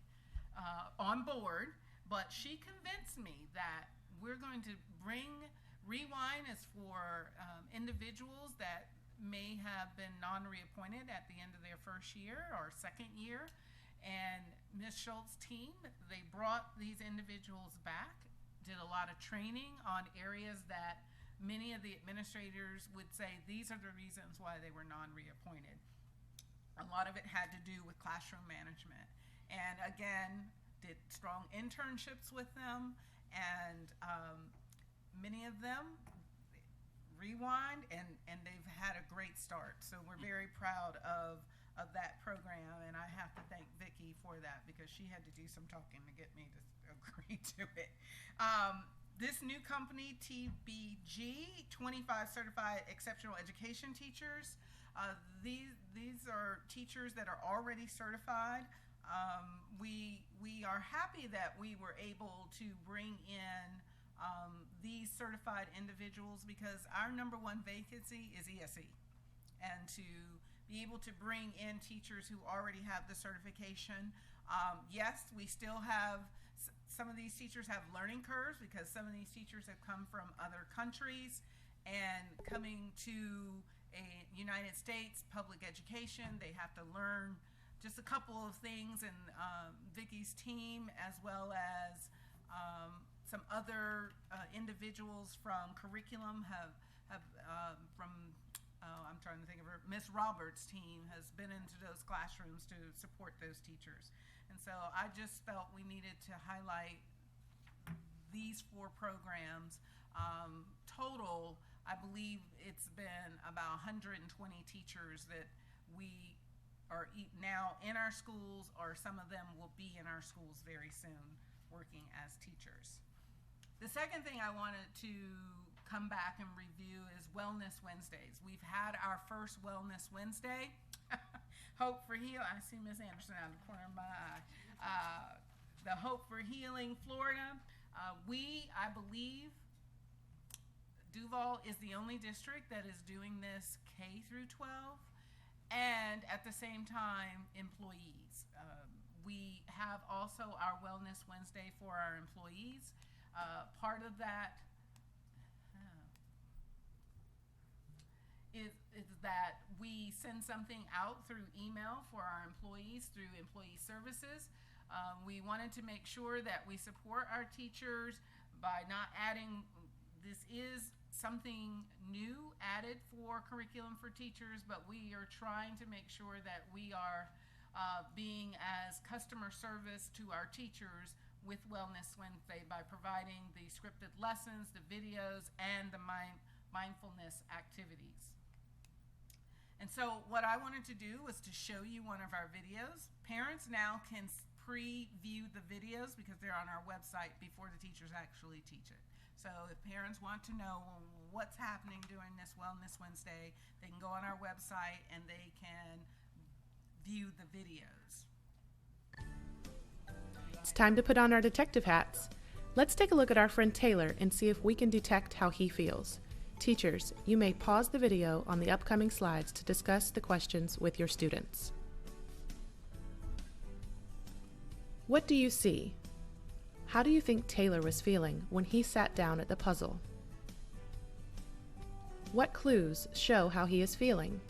S15: on board, but she convinced me that we're going to bring Rewind as for individuals that may have been non-reappointed at the end of their first year or second year. And Ms. Schultz's team, they brought these individuals back, did a lot of training on areas that many of the administrators would say these are the reasons why they were non-reappointed. A lot of it had to do with classroom management. And again, did strong internships with them, and many of them Rewind, and they've had a great start. So we're very proud of that program, and I have to thank Vicki for that because she had to do some talking to get me to agree to it. This new company, TBG, 25 Certified Exceptional Education Teachers. These are teachers that are already certified. We are happy that we were able to bring in these certified individuals because our #1 vacancy is ESE. And to be able to bring in teachers who already have the certification, yes, we still have some of these teachers have learning curves because some of these teachers have come from other countries and coming to a United States public education. They have to learn just a couple of things, and Vicki's team, as well as some other individuals from curriculum have I'm trying to think of her, Miss Roberts' team has been into those classrooms to support those teachers. And so I just felt we needed to highlight these 4 programs. Total, I believe it's been about 120 teachers that we are now in our schools, or some of them will be in our schools very soon working as teachers. The second thing I wanted to come back and review is Wellness Wednesdays. We've had our first Wellness Wednesday. Hope for Healing. I see Miss Anderson out of the corner of my eye. The Hope for Healing Florida. I believe Duval is the only district that is doing this K through 12, and at the same time, employees. We have also our Wellness Wednesday for our employees. Part of that is that we send something out through email for our employees through employee services. We wanted to make sure that we support our teachers by not adding, this is something new added for curriculum for teachers, but we are trying to make sure that we are being as customer service to our teachers with Wellness Wednesday by providing the scripted lessons, the videos, and the mindfulness activities. And so what I wanted to do was to show you one of our videos. Parents now can preview the videos because they're on our website before the teachers actually teach it. So if parents want to know what's happening during this Wellness Wednesday, they can go on our website and they can view the videos.
S19: It's time to put on our detective hats. Let's take a look at our friend Taylor and see if we can detect how he feels. Teachers, you may pause the video on the upcoming slides to discuss the questions with your students. What do you see? How do you think Taylor was feeling when he sat down at the puzzle? What clues show how he is feeling?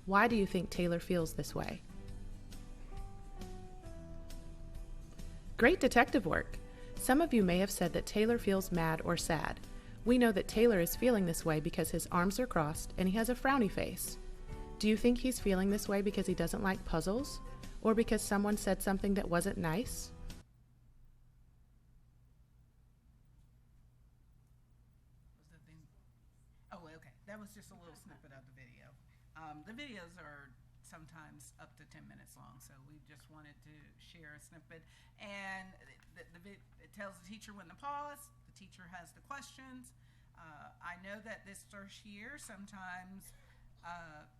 S19: Why do you think Taylor feels this way? Great detective work! Some of you may have said that Taylor feels mad or sad. We know that Taylor is feeling this way because his arms are crossed and he has a frowny face. Do you think he's feeling this way because he doesn't like puzzles? Or because someone said something that wasn't nice?
S15: Oh, okay. That was just a little snippet of the video. The videos are sometimes up to 10 minutes long, so we just wanted to share a snippet. And it tells the teacher when to pause. The teacher has the questions. I know that this first year, sometimes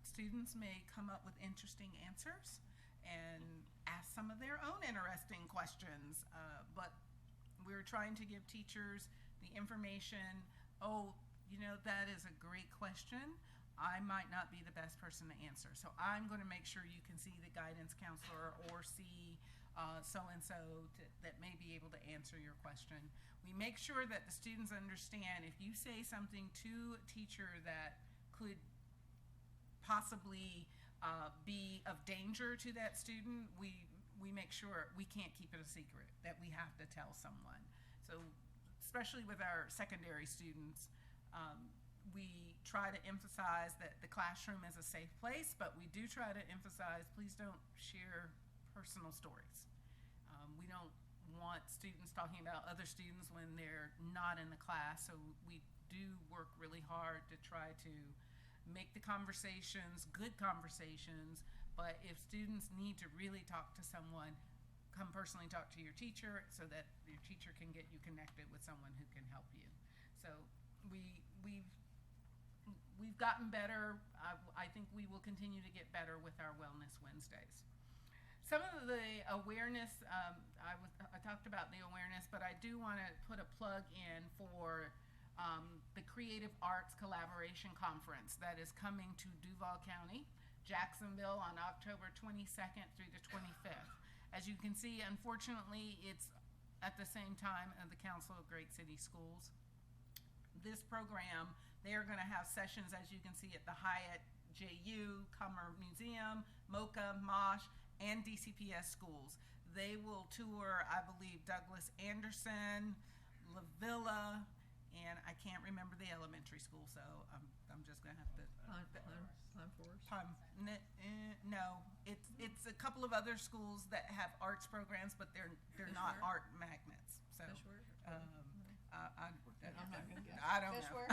S15: students may come up with interesting answers and ask some of their own interesting questions, but we're trying to give teachers the information. Oh, you know, that is a great question. I might not be the best person to answer, so I'm going to make sure you can see the guidance counselor or see so-and-so that may be able to answer your question. We make sure that the students understand if you say something to a teacher that could possibly be of danger to that student, we make sure we can't keep it a secret, that we have to tell someone. So especially with our secondary students, we try to emphasize that the classroom is a safe place, but we do try to emphasize, please don't share personal stories. We don't want students talking about other students when they're not in the class, so we do work really hard to try to make the conversations good conversations, but if students need to really talk to someone, come personally talk to your teacher so that your teacher can get you connected with someone who can help you. So we've gotten better. I think we will continue to get better with our Wellness Wednesdays. Some of the awareness, I talked about the awareness, but I do want to put a plug in for the Creative Arts Collaboration Conference that is coming to Duval County, Jacksonville on October 22nd through the 25th. As you can see, unfortunately, it's at the same time of the Council of Great City Schools. This program, they are going to have sessions, as you can see, at the Hyatt, JU, Comer Museum, MOCA, MOSH, and DCPS schools. They will tour, I believe, Douglas Anderson, La Villa, and I can't remember the elementary school, so I'm just going to have to. No, it's a couple of other schools that have arts programs, but they're not art magnets. So I'm not gonna guess. I don't know.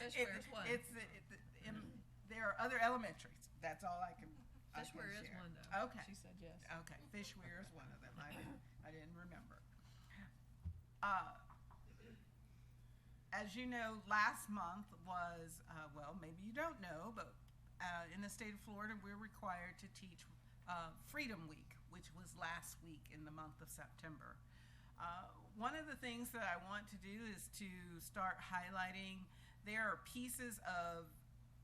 S2: Fishware is one.
S15: There are other elementaries. That's all I can.
S2: Fishware is one, though.
S15: Okay.
S2: She said yes.
S15: Okay, Fishware is one of them. I didn't remember. As you know, last month was, well, maybe you don't know, but in the state of Florida, we're required to teach Freedom Week, which was last week in the month of September. One of the things that I want to do is to start highlighting there are pieces of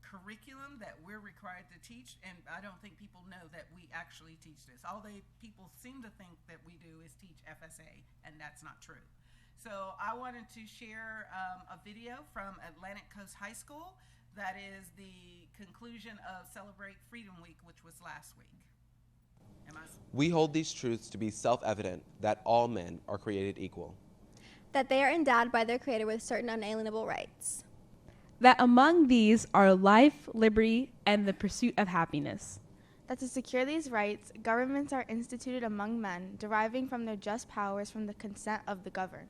S15: curriculum that we're required to teach, and I don't think people know that we actually teach this. People seem to think that we do is teach FSA, and that's not true. So I wanted to share a video from Atlantic Coast High School that is the conclusion of Celebrate Freedom Week, which was last week.
S20: We hold these truths to be self-evident, that all men are created equal.
S21: That they are endowed by their Creator with certain unalienable rights.
S22: That among these are life, liberty, and the pursuit of happiness.
S23: That to secure these rights, governments are instituted among men, deriving from their just powers from the consent of the governed.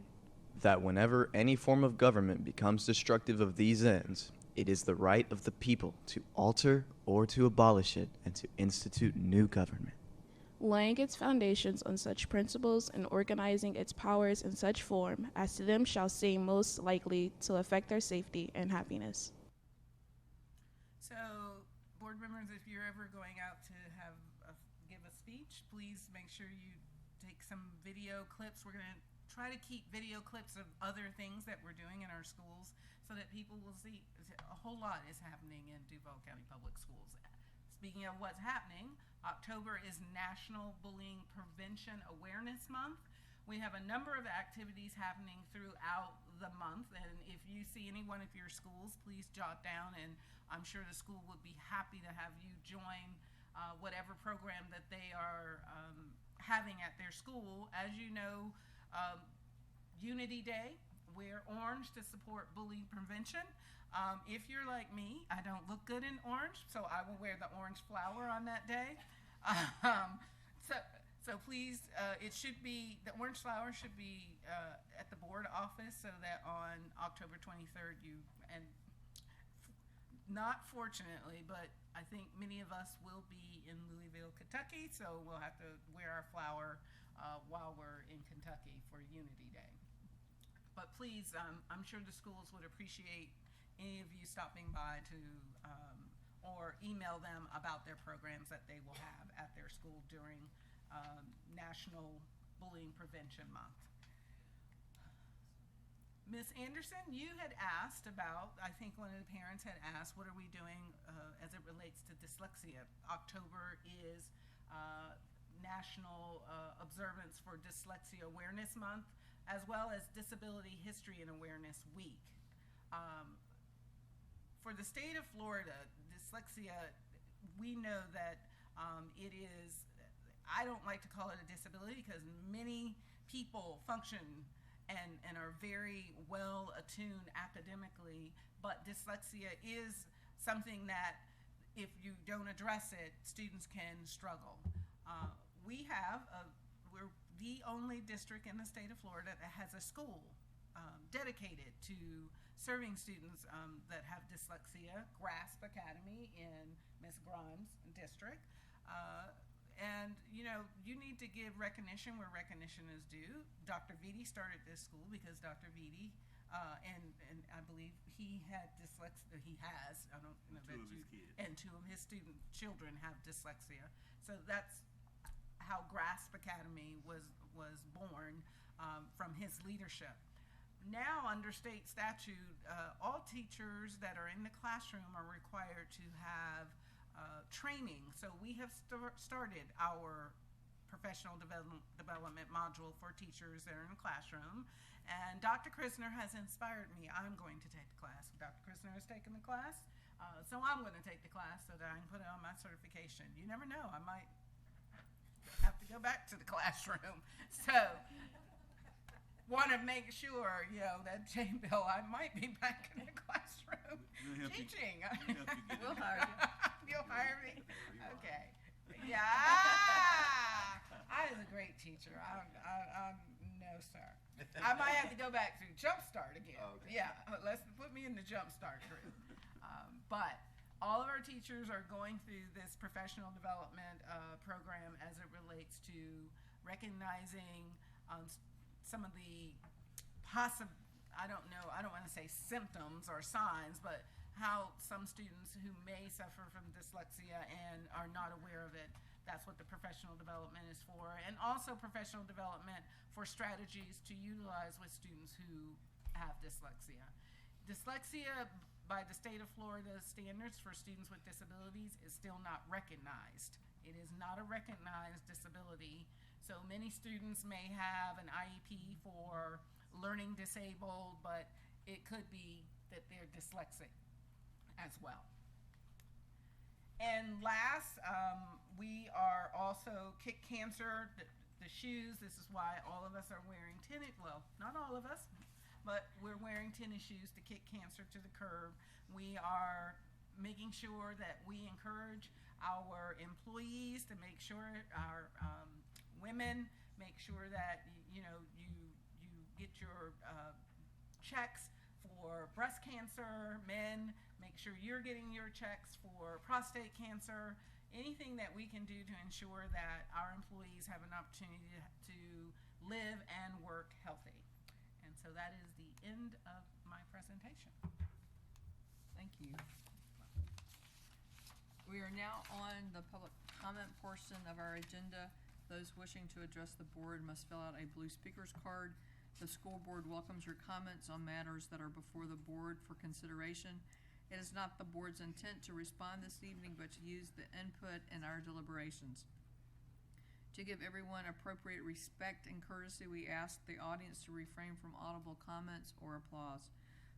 S24: That whenever any form of government becomes destructive of these ends, it is the right of the people to alter or to abolish it and to institute new government.
S22: laying its foundations on such principles and organizing its powers in such form as to them shall seem most likely to affect their safety and happiness.
S15: So, board members, if you're ever going out to give a speech, please make sure you take some video clips. We're going to try to keep video clips of other things that we're doing in our schools so that people will see a whole lot is happening in Duval County Public Schools. Speaking of what's happening, October is National Bullying Prevention Awareness Month. We have a number of activities happening throughout the month, and if you see any one of your schools, please jot down, and I'm sure the school would be happy to have you join whatever program that they are having at their school. As you know, Unity Day, wear orange to support bullying prevention. If you're like me, I don't look good in orange, so I will wear the orange flower on that day. So please, it should be, the orange flower should be at the board office so that on October 23rd not fortunately, but I think many of us will be in Louisville, Kentucky, so we'll have to wear our flower while we're in Kentucky for Unity Day. But please, I'm sure the schools would appreciate any of you stopping by to or email them about their programs that they will have at their school during National Bullying Prevention Month. Ms. Anderson, you had asked about, I think one of the parents had asked, what are we doing as it relates to dyslexia? October is National Observance for Dyslexia Awareness Month, as well as Disability History and Awareness Week. For the state of Florida, dyslexia, we know that it is, I don't like to call it a disability because many people function and are very well attuned academically, but dyslexia is something that if you don't address it, students can struggle. We're the only district in the state of Florida that has a school dedicated to serving students that have dyslexia, GRASP Academy in Ms. Grimes' district. And you know, you need to give recognition where recognition is due. Dr. Vitti started this school because Dr. Vitti, and I believe he had dyslexia, he has, I don't know that you, and two of his children have dyslexia. So that's how GRASP Academy was born from his leadership. Now, under state statute, all teachers that are in the classroom are required to have training. So we have started our professional development module for teachers that are in the classroom. And Dr. Krisner has inspired me. I'm going to take the class. Dr. Krisner has taken the class, so I'm going to take the class so that I can put it on my certification. You never know. I might have to go back to the classroom. So want to make sure, you know, that J-Bill, I might be back in the classroom teaching.
S2: We'll hire you.
S15: You'll hire me? Okay. Yeah. I was a great teacher. I'm no, sir. I might have to go back to Jumpstart again. Okay. Yeah, let's put me in the Jumpstart group. But all of our teachers are going through this professional development program as it relates to recognizing some of the I don't want to say symptoms or signs, but how some students who may suffer from dyslexia and are not aware of it, that's what the professional development is for. And also professional development for strategies to utilize with students who have dyslexia. Dyslexia by the state of Florida standards for students with disabilities is still not recognized. It is not a recognized disability. So many students may have an IEP for learning disabled, but it could be that they're dyslexic as well. And last, we are also Kick Cancer, the shoes. This is why all of us are wearing tennis, well, not all of us, but we're wearing tennis shoes to kick cancer to the curb. We are making sure that we encourage our employees to make sure our women make sure that you get your checks for breast cancer. Men, make sure you're getting your checks for prostate cancer. anything that we can do to ensure that our employees have an opportunity to live and work healthy. And so that is the end of my presentation.
S2: Thank you. We are now on the public comment portion of our agenda. Those wishing to address the board must fill out a blue speaker's card. The school board welcomes your comments on matters that are before the board for consideration. It is not the board's intent to respond this evening, but to use the input in our deliberations. To give everyone appropriate respect and courtesy, we ask the audience to refrain from audible comments or applause.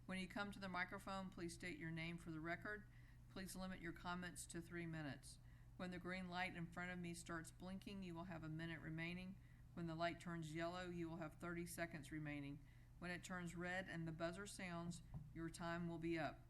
S2: When you come to the microphone, please state your name for the record. Please limit your comments to 3 minutes. When the green light in front of me starts blinking, you will have a minute remaining. When the light turns yellow, you will have 30 seconds remaining. When it turns red and the buzzer sounds, your time will be up.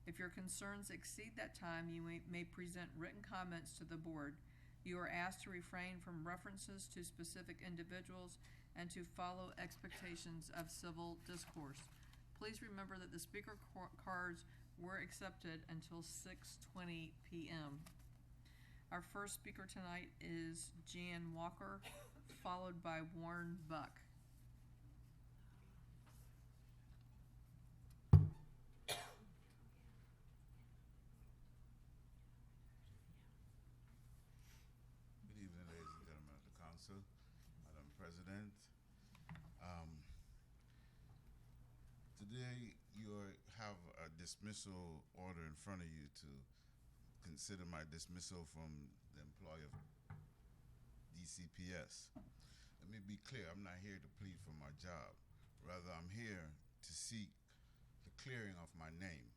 S2: If your concerns exceed that time, you may present written comments to the board. You are asked to refrain from references to specific individuals and to follow expectations of civil discourse. Please remember that the speaker cards were accepted until 6:20 p.m. Our first speaker tonight is Jan Walker, followed by Warren Buck.
S1: Good evening, ladies and gentlemen of the council, Madam President. Today you have a dismissal order in front of you to consider my dismissal from the employ of DCPS. Let me be clear, I'm not here to plead for my job. Rather, I'm here to seek the clearing of my name.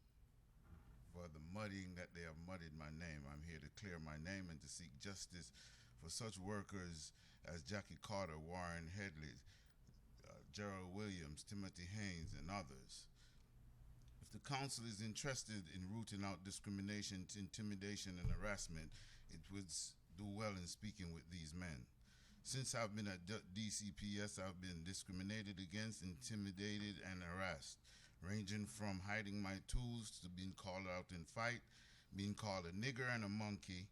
S1: For the muddying that they have muddied my name, I'm here to clear my name and to seek justice for such workers as Jackie Carter, Warren Headley, Gerald Williams, Timothy Haynes, and others. If the council is interested in rooting out discrimination, intimidation, and harassment, it would do well in speaking with these men. Since I've been at DCPS, I've been discriminated against, intimidated, and harassed, ranging from hiding my tools to being called out in fight, being called a nigger and a monkey,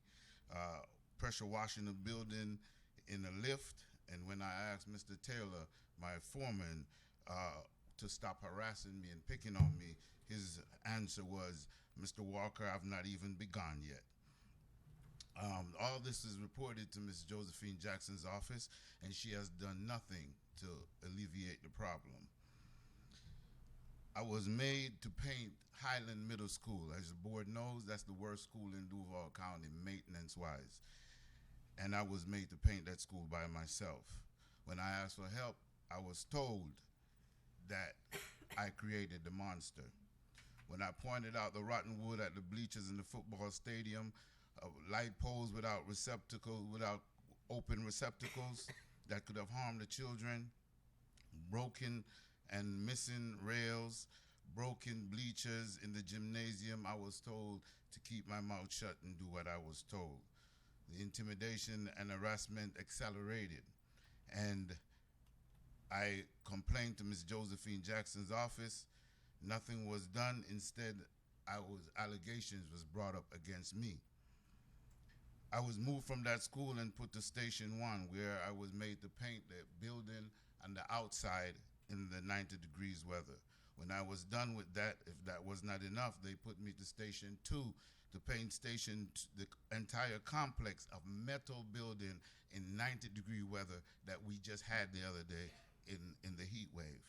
S1: pressure washing a building in a lift, and when I asked Mr. Taylor, my foreman, to stop harassing me and picking on me, his answer was, Mr. Walker, I've not even begun yet. All this is reported to Ms. Josephine Jackson's office, and she has done nothing to alleviate the problem. I was made to paint Highland Middle School. As the board knows, that's the worst school in Duval County, maintenance-wise. And I was made to paint that school by myself. When I asked for help, I was told that I created the monster. When I pointed out the rotten wood at the bleachers in the football stadium, light poles without receptacles, without open receptacles that could have harmed the children, broken and missing rails, broken bleachers in the gymnasium, I was told to keep my mouth shut and do what I was told. The intimidation and harassment accelerated, and I complained to Ms. Josephine Jackson's office. Nothing was done. Instead, allegations was brought up against me. I was moved from that school and put to Station 1, where I was made to paint the building and the outside in the 90 degrees weather. When I was done with that, if that was not enough, they put me to Station 2 to paint the entire complex of metal building in 90-degree weather that we just had the other day in the heat wave.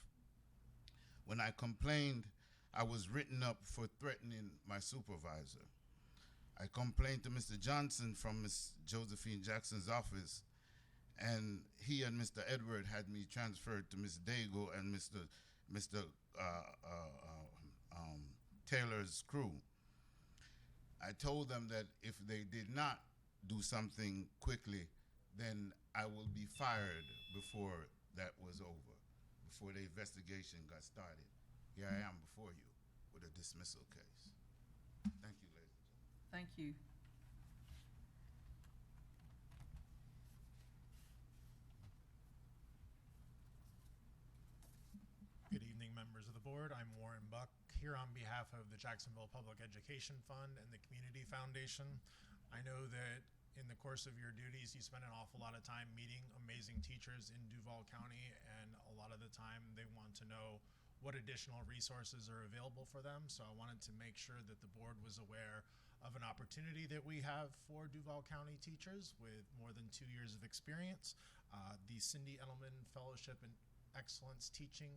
S1: When I complained, I was written up for threatening my supervisor. I complained to Mr. Johnson from Ms. Josephine Jackson's office, and he and Mr. Edward had me transferred to Ms. Daigle and Mr. Taylor's crew. I told them that if they did not do something quickly, then I will be fired before that was over, before the investigation got started. Here I am before you with a dismissal case. Thank you, ladies and gentlemen.
S2: Thank you.
S3: Good evening, members of the board. I'm Warren Buck, here on behalf of the Jacksonville Public Education Fund and the Community Foundation. I know that in the course of your duties, you spend an awful lot of time meeting amazing teachers in Duval County, and a lot of the time they want to know what additional resources are available for them. So I wanted to make sure that the board was aware of an opportunity that we have for Duval County teachers with more than 2 years of experience. The Cindy Edelman Fellowship in Excellence Teaching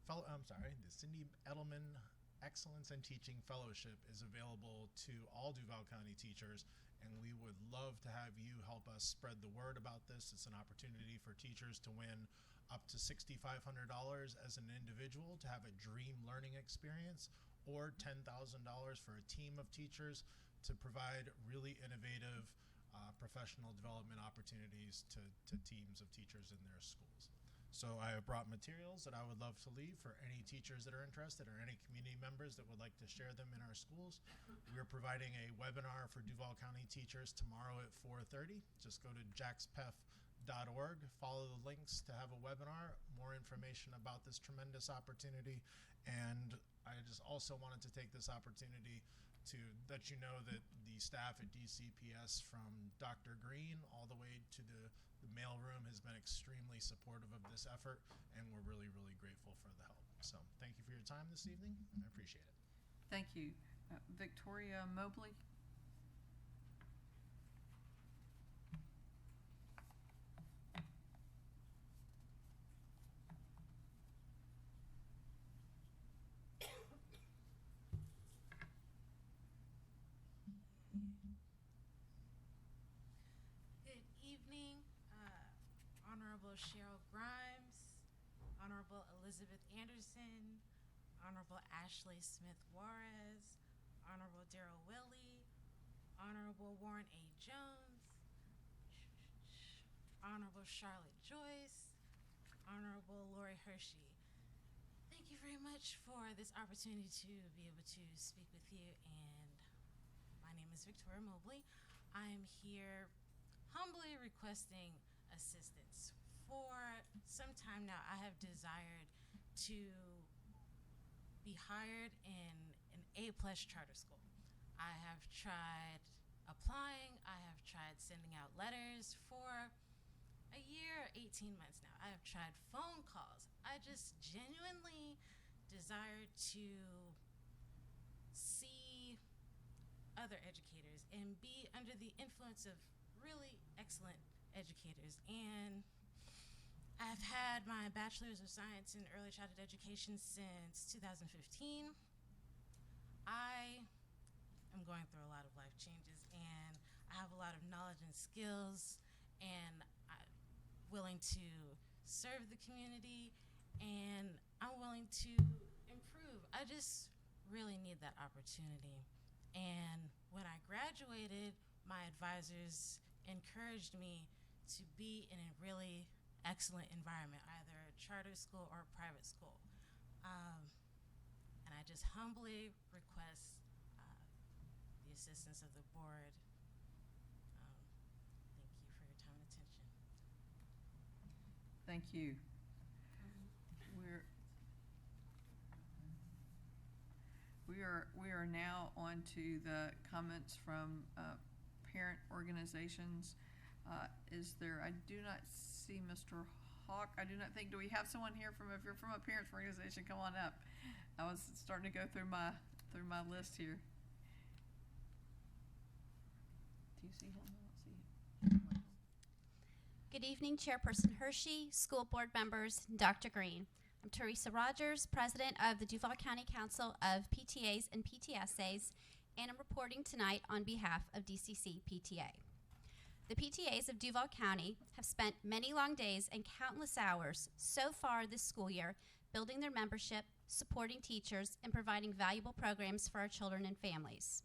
S3: the Cindy Edelman Excellence in Teaching Fellowship is available to all Duval County teachers, and we would love to have you help us spread the word about this. It's an opportunity for teachers to win up to $6,500 as an individual to have a dream learning experience, or $10,000 for a team of teachers to provide really innovative professional development opportunities to teams of teachers in their schools. So I have brought materials that I would love to leave for any teachers that are interested or any community members that would like to share them in our schools. We're providing a webinar for Duval County teachers tomorrow at 4:30. Just go to jaxpef.org, follow the links to have a webinar, more information about this tremendous opportunity. And I just also wanted to take this opportunity to let you know that the staff at DCPS, from Dr. Green all the way to the mailroom, has been extremely supportive of this effort, and we're really, really grateful for the help. So thank you for your time this evening. I appreciate it.
S2: Thank you. Victoria Mobley.
S4: Honorable Cheryl Grimes, Honorable Elizabeth Anderson, Honorable Ashley Smith Juarez, Honorable Darrell Willie, Honorable Warren A. Jones, Honorable Charlotte Joyce, Honorable Lori Hershey. Thank you very much for this opportunity to be able to speak with you, and my name is Victoria Mobley. I'm here humbly requesting assistance. For some time now, I have desired to be hired in an A+ charter school. I have tried applying, I have tried sending out letters for a year, 18 months now. I have tried phone calls. I just genuinely desire to see other educators and be under the influence of really excellent educators. And I've had my Bachelor's of Science in Early Childhood Education since 2015. I am going through a lot of life changes, and I have a lot of knowledge and skills, and I'm willing to serve the community, and I'm willing to improve. I just really need that opportunity. And when I graduated, my advisors encouraged me to be in a really excellent environment, either a charter school or a private school. And I just humbly request the assistance of the board. Thank you for your time and attention.
S2: Thank you. We are now on to the comments from parent organizations. I do not see Mr. Hawk. I do not think, do we have someone here if you're from a parents organization, come on up. I was starting to go through my list here. Do you see him? I don't see him.
S6: Good evening, Chairperson Hershey, school board members, Dr. Green. I'm Teresa Rogers, President of the Duval County Council of PTAs and PTSAs, and I'm reporting tonight on behalf of DCC PTA. The PTAs of Duval County have spent many long days and countless hours so far this school year building their membership, supporting teachers, and providing valuable programs for our children and families.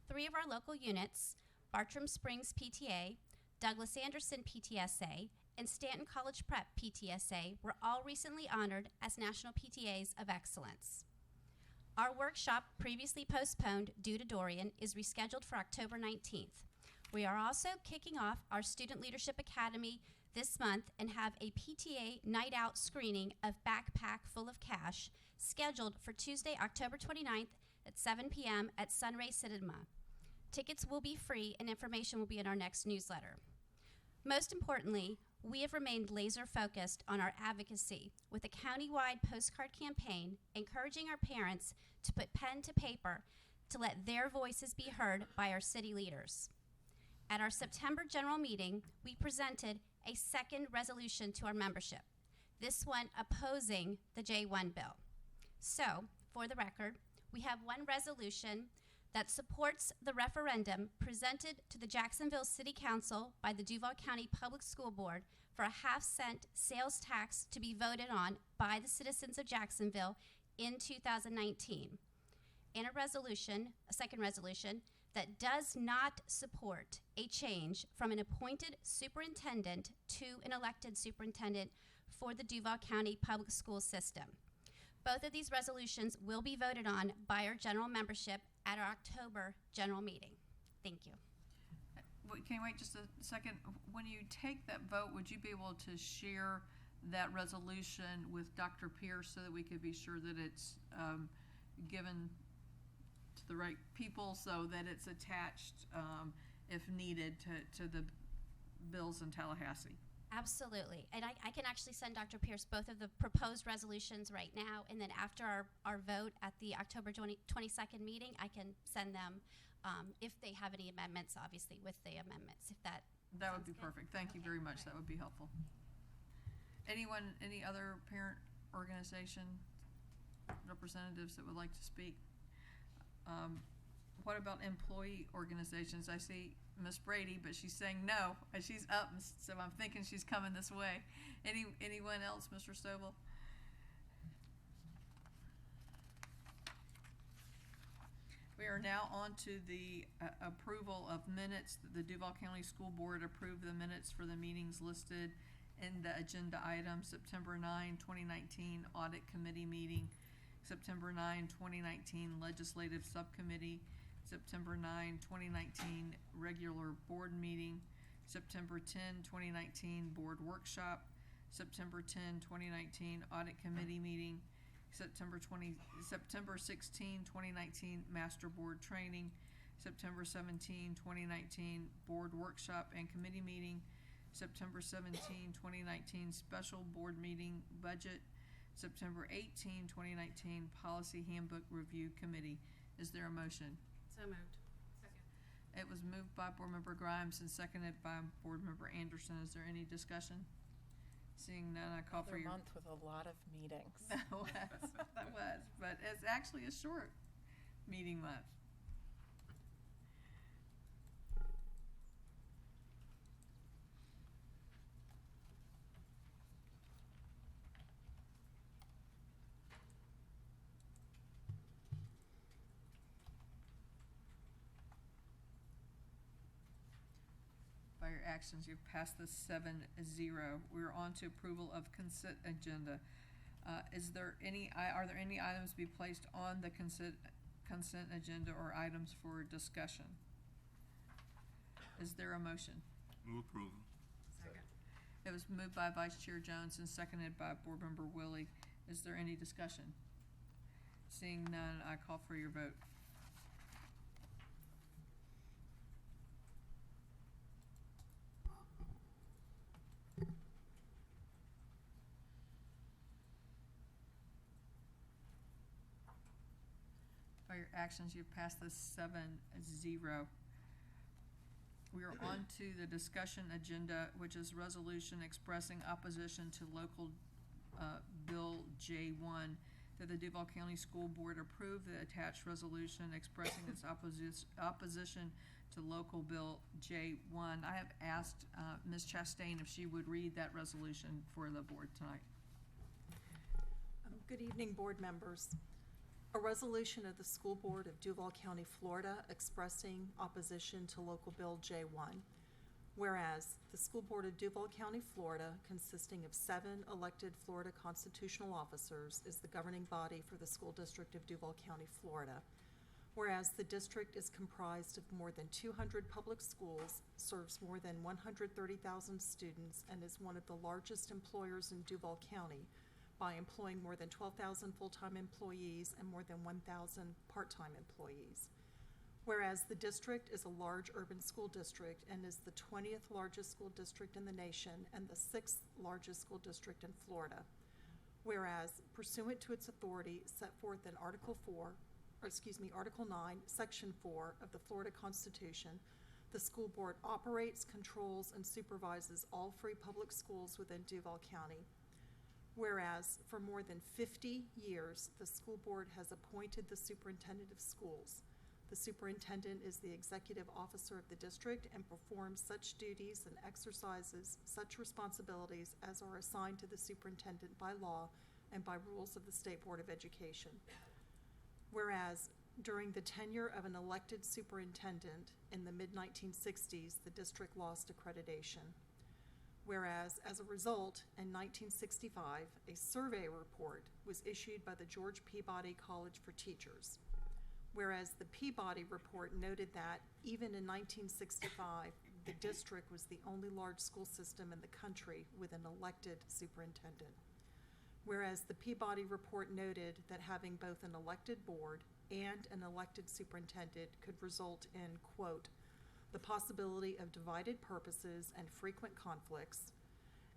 S6: 3 of our local units, Bartram Springs PTA, Douglas Anderson PTSA, and Stanton College Prep PTSA were all recently honored as National PTAs of Excellence. Our workshop, previously postponed due to Dorian, is rescheduled for October 19th. We are also kicking off our Student Leadership Academy this month and have a PTA night out screening of Backpack Full of Cash scheduled for Tuesday, October 29th at 7 p.m. at Sunray Cinema. Tickets will be free and information will be in our next newsletter. Most importantly, we have remained laser focused on our advocacy with a countywide postcard campaign encouraging our parents to put pen to paper to let their voices be heard by our city leaders. At our September general meeting, we presented a second resolution to our membership, this one opposing the J1 bill. So, for the record, we have one resolution that supports the referendum presented to the Jacksonville City Council by the Duval County Public School Board for a half-cent sales tax to be voted on by the citizens of Jacksonville in 2019. And a second resolution, that does not support a change from an appointed superintendent to an elected superintendent for the Duval County Public School System. Both of these resolutions will be voted on by our general membership at our October general meeting. Thank you.
S2: Can you wait just a second? When you take that vote, would you be able to share that resolution with Dr. Pierce so that we could be sure that it's given to the right people, so that it's attached if needed to the bills in Tallahassee?
S6: Absolutely. And I can actually send Dr. Pierce both of the proposed resolutions right now, and then after our vote at the October 22nd meeting, I can send them if they have any amendments, obviously, with the amendments, if that
S2: would be perfect. Thank you very much. That would be helpful. Any other parent organization representatives that would like to speak? What about employee organizations? I see Miss Brady, but she's saying no, and she's up, so I'm thinking she's coming this way. Anyone else, Mr. Stovall? We are now on to the approval of minutes. The Duval County School Board approved the minutes for the meetings listed in the agenda item. September 9, 2019 Audit Committee meeting, September 9, 2019 Legislative Subcommittee, September 9, 2019 regular board meeting, September 10, 2019 board workshop, September 10, 2019 audit committee meeting, September 16, 2019 master board training, September 17, 2019 board workshop and committee meeting, September 17, 2019 special board meeting budget, September 18, 2019 policy handbook review committee. Is there a motion?
S10: So moved. Second.
S2: It was moved by Board Member Grimes and seconded by Board Member Anderson. Is there any discussion? Seeing none, I call for your...
S9: month with a lot of meetings.
S2: That was, but it's actually a short meeting month. By your actions, you've passed this 7-0. We're on to approval of consent agenda. Are there any items to be placed on the consent agenda or items for discussion? Is there a motion?
S13: Move approval.
S10: Second.
S2: It was moved by Vice Chair Jones and seconded by Board Member Willie. Is there any discussion? Seeing none, I call for your vote. By your actions, you've passed this 7-0. We are on to the discussion agenda, which is resolution expressing opposition to local Bill J1, that the Duval County School Board approve the attached resolution expressing its opposition to local Bill J1. I have asked Ms. Chastain if she would read that resolution for the board tonight.
S5: Good evening, board members. A resolution of the School Board of Duval County, Florida, expressing opposition to local Bill J1. Whereas the School Board of Duval County, Florida, consisting of 7 elected Florida constitutional officers, is the governing body for the School District of Duval County, Florida. Whereas the district is comprised of more than 200 public schools, serves more than 130,000 students, and is one of the largest employers in Duval County, by employing more than 12,000 full-time employees and more than 1,000 part-time employees. Whereas the district is a large urban school district and is the 20th largest school district in the nation and the 6th largest school district in Florida. Whereas pursuant to its authority set forth in Article 9, Section 4 of the Florida Constitution, the school board operates, controls, and supervises all free public schools within Duval County. Whereas for more than 50 years, the school board has appointed the superintendent of schools. The superintendent is the executive officer of the district and performs such duties and exercises such responsibilities as are assigned to the superintendent by law and by rules of the State Board of Education. Whereas during the tenure of an elected superintendent in the mid-1960s, the district lost accreditation. Whereas, as a result, in 1965, a survey report was issued by the George Peabody College for Teachers. Whereas the Peabody report noted that, even in 1965, the district was the only large school system in the country with an elected superintendent. Whereas the Peabody report noted that having both an elected board and an elected superintendent could result in, quote, the possibility of divided purposes and frequent conflicts,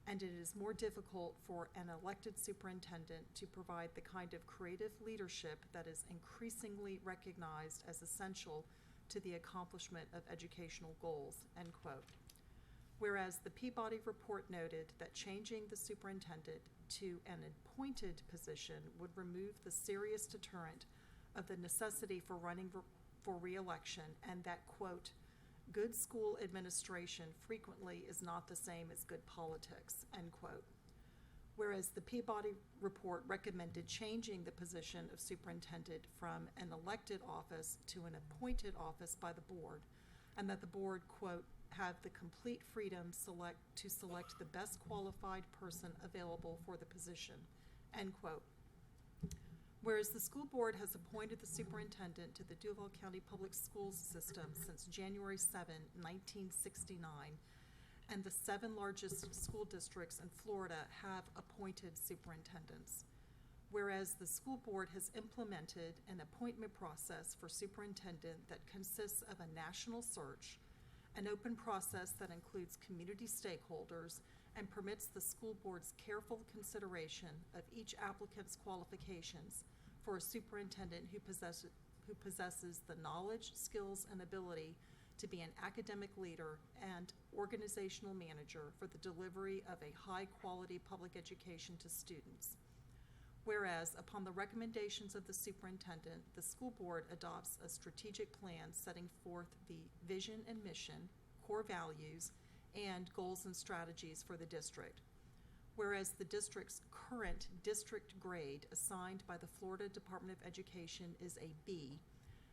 S5: and it is more difficult for an elected superintendent to provide the kind of creative leadership that is increasingly recognized as essential to the accomplishment of educational goals, end quote. Whereas the Peabody report noted that changing the superintendent to an appointed position would remove the serious deterrent of the necessity for running for re-election, and that, quote, good school administration frequently is not the same as good politics, end quote. Whereas the Peabody report recommended changing the position of superintendent from an elected office to an appointed office by the board, and that the board, quote, have the complete freedom to select the best qualified person available for the position, end quote. Whereas the school board has appointed the superintendent to the Duval County Public Schools system since January 7, 1969, and the 7 largest school districts in Florida have appointed superintendents. Whereas the school board has implemented an appointment process for superintendent that consists of a national search, an open process that includes community stakeholders and permits the school board's careful consideration of each applicant's qualifications for a superintendent who possesses the knowledge, skills, and ability to be an academic leader and organizational manager for the delivery of a high-quality public education to students. Whereas, upon the recommendations of the superintendent, the school board adopts a strategic plan setting forth the vision and mission, core values, and goals and strategies for the district. Whereas the district's current district grade assigned by the Florida Department of Education is a B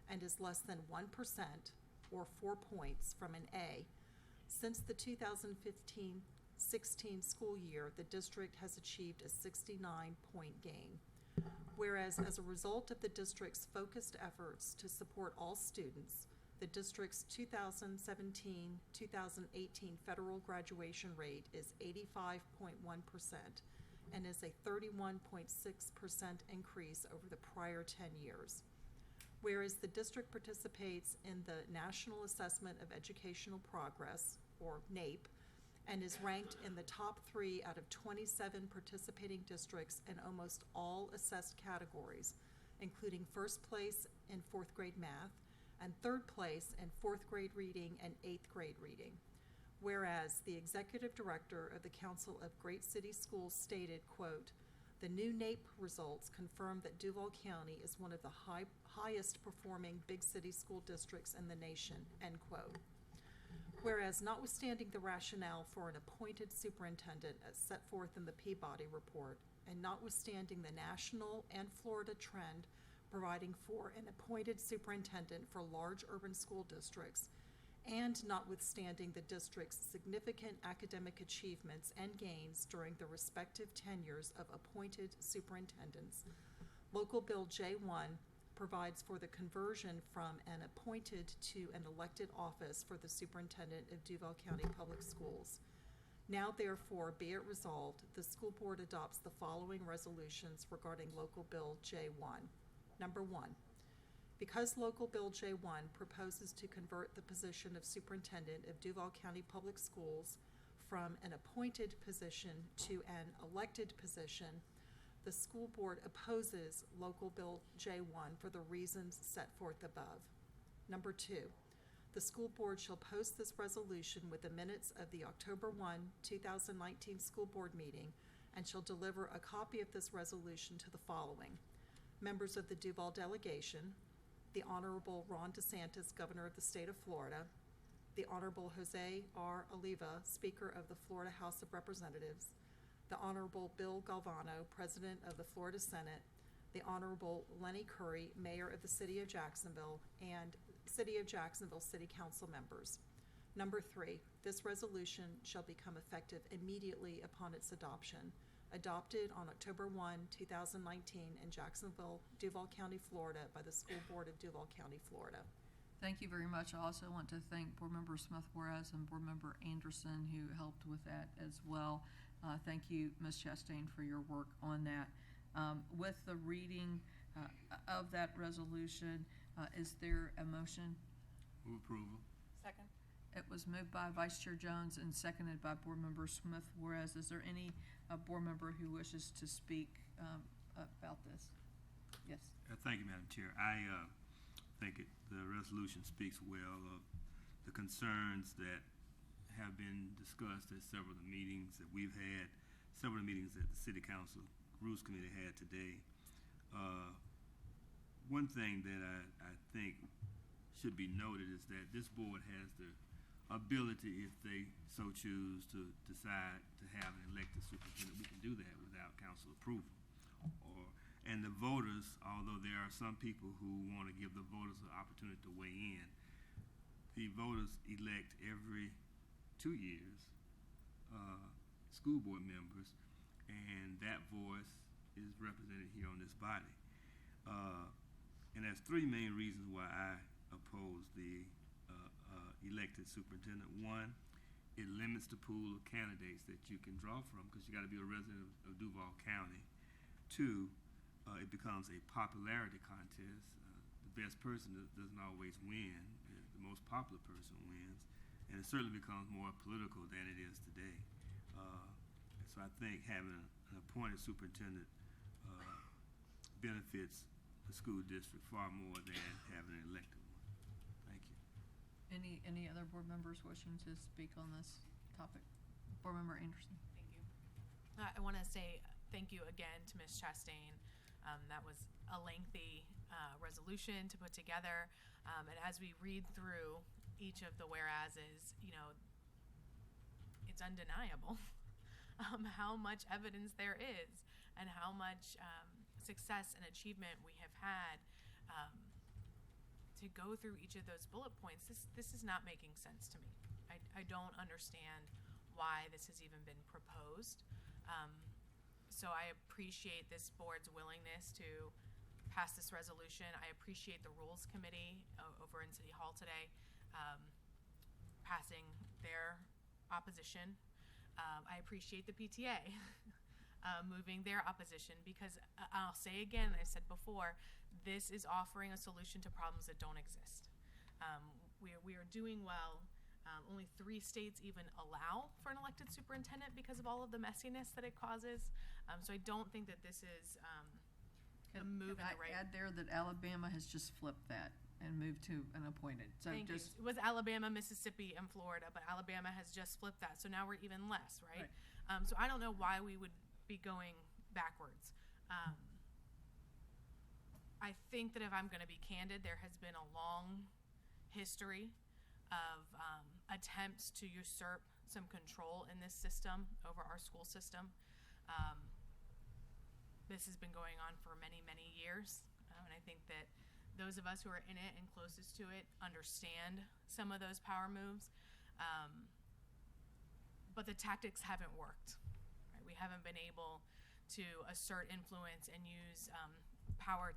S5: and is less than 1% or 4 points from an A, since the 2015-16 school year, the district has achieved a 69-point gain. Whereas as a result of the district's focused efforts to support all students, the district's 2017-2018 federal graduation rate is 85.1% and is a 31.6% increase over the prior 10 years. Whereas the district participates in the National Assessment of Educational Progress, or NAEP, and is ranked in the top 3 out of 27 participating districts in almost all assessed categories, including first place in 4th grade math and 3rd place in 4th grade reading and 8th grade reading. Whereas the executive director of the Council of Great City Schools stated, quote, the new NAEP results confirm that Duval County is one of the highest performing big city school districts in the nation, end quote. Whereas notwithstanding the rationale for an appointed superintendent as set forth in the Peabody report, and notwithstanding the national and Florida trend providing for an appointed superintendent for large urban school districts, and notwithstanding the district's significant academic achievements and gains during the respective tenures of appointed superintendents, Local Bill J1 provides for the conversion from an appointed to an elected office for the superintendent of Duval County Public Schools. Now therefore be it resolved, the school board adopts the following resolutions regarding Local Bill J1. Number 1, Because Local Bill J1 proposes to convert the position of Superintendent of Duval County Public Schools from an appointed position to an elected position, the school board opposes Local Bill J1 for the reasons set forth above. Number 2, the school board shall post this resolution with the minutes of the October 1, 2019 school board meeting and shall deliver a copy of this resolution to the following: members of the Duval delegation, the Honorable Ron DeSantis, Governor of the State of Florida, the Honorable Jose R. Oliva, Speaker of the Florida House of Representatives, the Honorable Bill Galvano, President of the Florida Senate, the Honorable Lenny Curry, Mayor of the City of Jacksonville, and City of Jacksonville City Council members. Number 3, this resolution shall become effective immediately upon its adoption. Adopted on October 1, 2019 in Jacksonville, Duval County, Florida by the School Board of Duval County, Florida.
S2: Thank you very much. I also want to thank Board Member Smith-Juarez and Board Member Anderson who helped with that as well. Thank you, Ms. Chastain, for your work on that. With the reading of that resolution, is there a motion?
S13: Move approval.
S9: Second.
S2: It was moved by Vice Chair Jones and seconded by Board Member Smith-Juarez. Is there any board member who wishes to speak about this? Yes.
S13: Thank you, Madam Chair. I think the resolution speaks well of the concerns that have been discussed at several of the meetings that we've had, several of the meetings that the City Council Rules Committee had today. One thing that I think should be noted is that this board has the ability, if they so choose, to decide to have an elected superintendent. We can do that without council approval. And the voters, although there are some people who want to give the voters an opportunity to weigh in, the voters elect every 2 years school board members, and that voice is represented here on this body. And there's 3 main reasons why I oppose the elected superintendent. 1, it limits the pool of candidates that you can draw from because you got to be a resident of Duval County. 2, it becomes a popularity contest. The best person doesn't always win. The most popular person wins. And it certainly becomes more political than it is today. So I think having an appointed superintendent benefits the school district far more than having an elected one. Thank you.
S2: Any other board members wishing to speak on this topic? Board Member Anderson.
S17: Thank you. I want to say thank you again to Ms. Chastain. That was a lengthy resolution to put together. And as we read through each of the whereases, you know, it's undeniable how much evidence there is and how much success and achievement we have had. To go through each of those bullet points, this is not making sense to me. I don't understand why this has even been proposed. So I appreciate this board's willingness to pass this resolution. I appreciate the Rules Committee over in City Hall today passing their opposition. I appreciate the PTA moving their opposition because I'll say again, I said before, this is offering a solution to problems that don't exist. We are doing well. Only 3 states even allow for an elected superintendent because of all of the messiness that it causes. So I don't think that this is a move in the right.
S2: Can I add there that Alabama has just flipped that and moved to an appointed? So
S17: Thank you. It was Alabama, Mississippi, and Florida, but Alabama has just flipped that. So now we're even less, right? So I don't know why we would be going backwards. I think that if I'm going to be candid, there has been a long history of attempts to usurp some control in this system over our school system. This has been going on for many, many years, and I think that those of us who are in it and closest to it understand some of those power moves, but the tactics haven't worked. Right? We haven't been able to assert influence and use power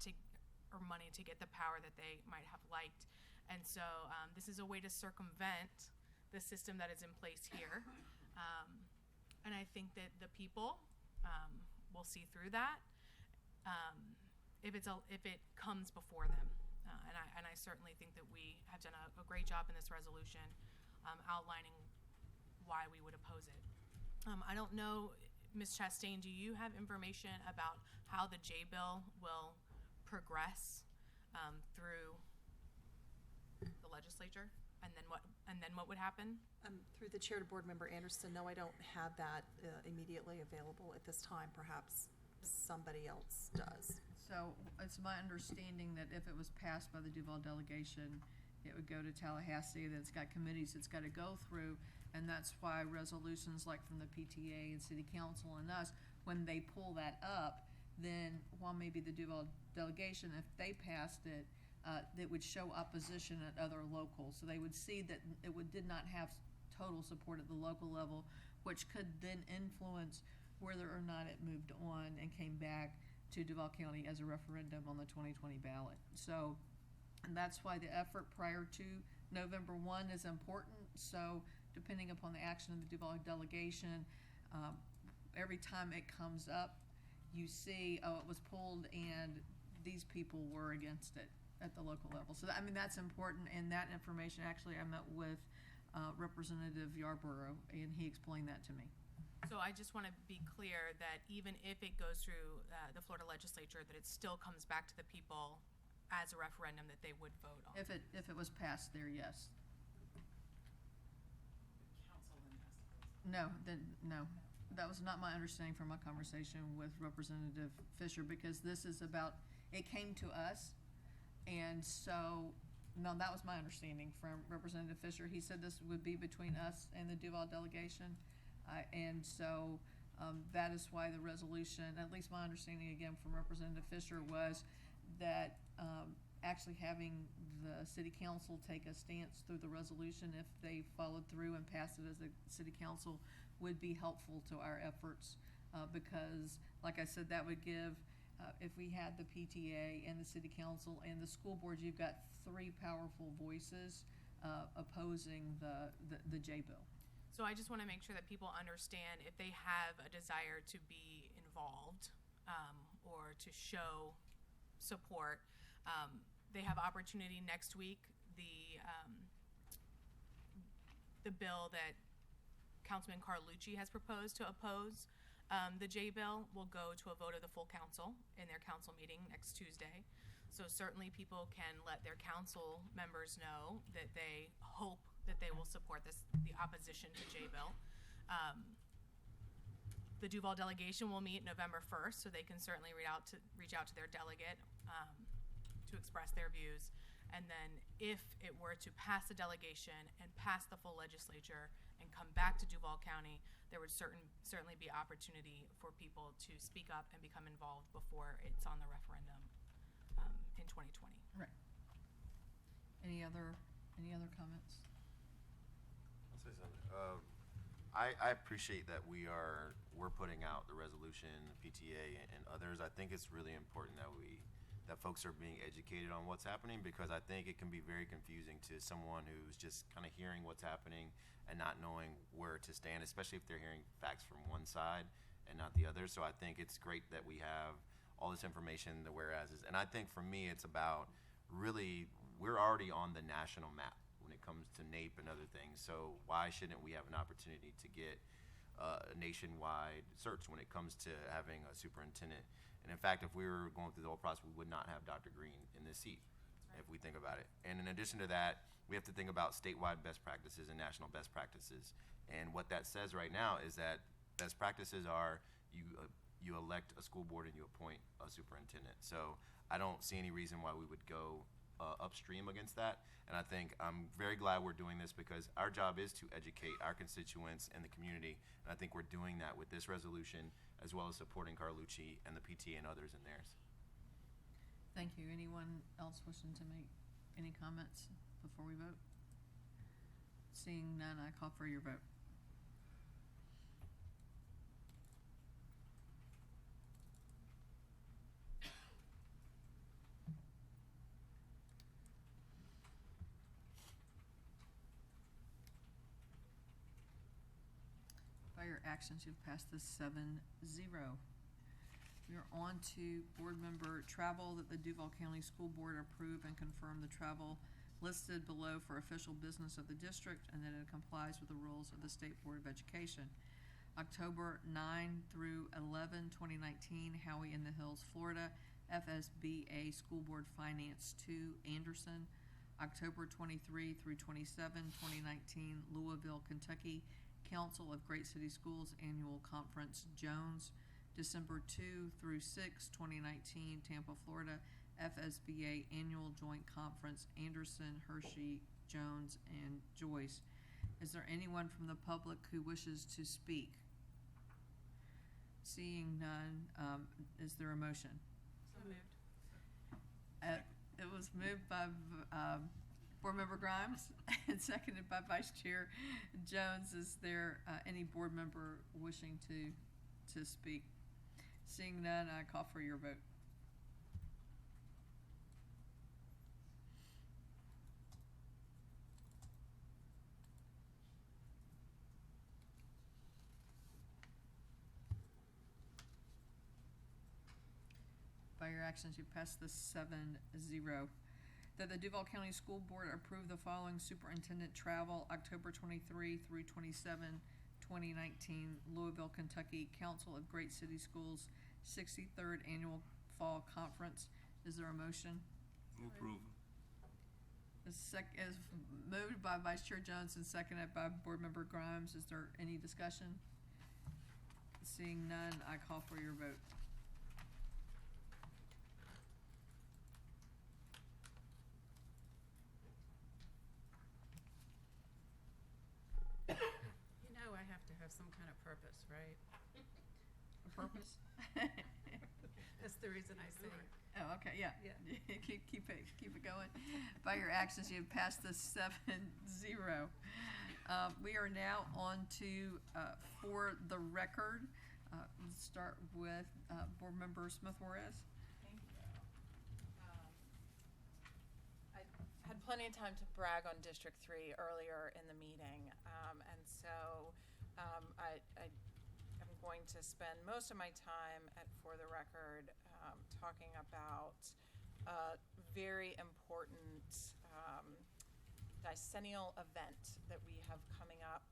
S17: or money to get the power that they might have liked. And so this is a way to circumvent the system that is in place here. And I think that the people will see through that if it comes before them. And I certainly think that we have done a great job in this resolution outlining why we would oppose it. I don't know, Ms. Chastain, do you have information about how the J bill will progress through the legislature, and then what would happen?
S5: Through the chair to Board Member Anderson, no, I don't have that immediately available at this time. Perhaps somebody else does.
S2: So it's my understanding that if it was passed by the Duval delegation, it would go to Tallahassee, that it's got committees it's got to go through, and that's why resolutions like from the PTA and City Council and us, when they pull that up, then while maybe the Duval delegation, if they passed it, that would show opposition at other locals. So they would see that it did not have total support at the local level, which could then influence whether or not it moved on and came back to Duval County as a referendum on the 2020 ballot. So, and that's why the effort prior to November 1 is important. So depending upon the action of the Duval delegation, every time it comes up, you see, oh, it was pulled and these people were against it at the local level. So I mean, that's important, and that information, actually I met with Representative Yarborough, and he explained that to me.
S17: So I just want to be clear that even if it goes through the Florida legislature, that it still comes back to the people as a referendum that they would vote on.
S2: If it was passed there, yes. No, that was not my understanding from my conversation with Representative Fisher, because this is about, it came to us, and so, no, that was my understanding from Representative Fisher. He said this would be between us and the Duval delegation, and so that is why the resolution, at least my understanding again from Representative Fisher, was that actually having the City Council take a stance through the resolution, if they followed through and passed it as a City Council, would be helpful to our efforts, because, like I said, that would give, if we had the PTA and the City Council and the school board, you've got three powerful voices opposing the J bill.
S17: So I just want to make sure that people understand, if they have a desire to be involved or to show support, they have opportunity next week. The bill that Councilman Carlucci has proposed to oppose the J bill will go to a vote of the full council in their council meeting next Tuesday. So certainly people can let their council members know that they hope that they will support the opposition to J bill. The Duval delegation will meet November 1st, so they can certainly reach out to their delegate to express their views. And then if it were to pass the delegation and pass the full legislature and come back to Duval County, there would certainly be opportunity for people to speak up and become involved before it's on the referendum in 2020.
S2: Right. Any other comments?
S18: I'll say something. I appreciate that we're putting out the resolution, the PTA, and others. I think it's really important that folks are being educated on what's happening, because I think it can be very confusing to someone who's just kind of hearing what's happening and not knowing where to stand, especially if they're hearing facts from one side and not the other. So I think it's great that we have all this information, the whereases. And I think for me, it's about really, we're already on the national map when it comes to NAEP and other things. So why shouldn't we have an opportunity to get a nationwide search when it comes to having a superintendent? And in fact, if we were going through the whole process, we would not have Dr. Green in this seat, if we think about it. And in addition to that, we have to think about statewide best practices and national best practices. And what that says right now is that best practices are you elect a school board and you appoint a superintendent. So I don't see any reason why we would go upstream against that. And I think I'm very glad we're doing this, because our job is to educate our constituents and the community. And I think we're doing that with this resolution, as well as supporting Carlucci and the PTA and others in theirs.
S2: Thank you. Anyone else wishing to make any comments before we vote? Seeing none, I call for your vote. By your actions, you've passed this 7-0. We're on to board member travel, that the Duval County School Board approve and confirm the travel listed below for official business of the district, and that it complies with the rules of the State Board of Education. October 9 through 11, 2019, Howie in the Hills, Florida, FSBA School Board Finance 2, Anderson. October 23 through 27, 2019, Louisville, Kentucky, Council of Great City Schools Annual Conference, Jones. December 2 through 6, 2019, Tampa, Florida, FSBA Annual Joint Conference, Anderson, Hershey, Jones, and Joyce. Is there anyone from the public who wishes to speak? Seeing none, is there a motion?
S10: So moved.
S2: It was moved by Board Member Grimes and seconded by Vice Chair Jones. Is there any board member wishing to speak? Seeing none, I call for your vote. By your actions, you passed this 7-0. That the Duval County School Board approve the following superintendent travel, October 23 through 27, 2019, Louisville, Kentucky, Council of Great City Schools, 63rd Annual Fall Conference. Is there a motion?
S13: Move approval.
S2: Is moved by Vice Chair Jones and seconded by Board Member Grimes. Is there any discussion? Seeing none, I call for your vote.
S10: You know I have to have some kind of purpose, right?
S2: A purpose?
S10: That's the reason I say it.
S2: Oh, okay, yeah.
S10: Yeah.
S2: keep it going. By your actions, you have passed the 7-0. We are now on to for the record. Let's start with Board Member Smith Juarez.
S9: Thank you. I had plenty of time to brag on District 3 earlier in the meeting, and so I'm going to spend most of my time for the record talking about a very important decennial event that we have coming up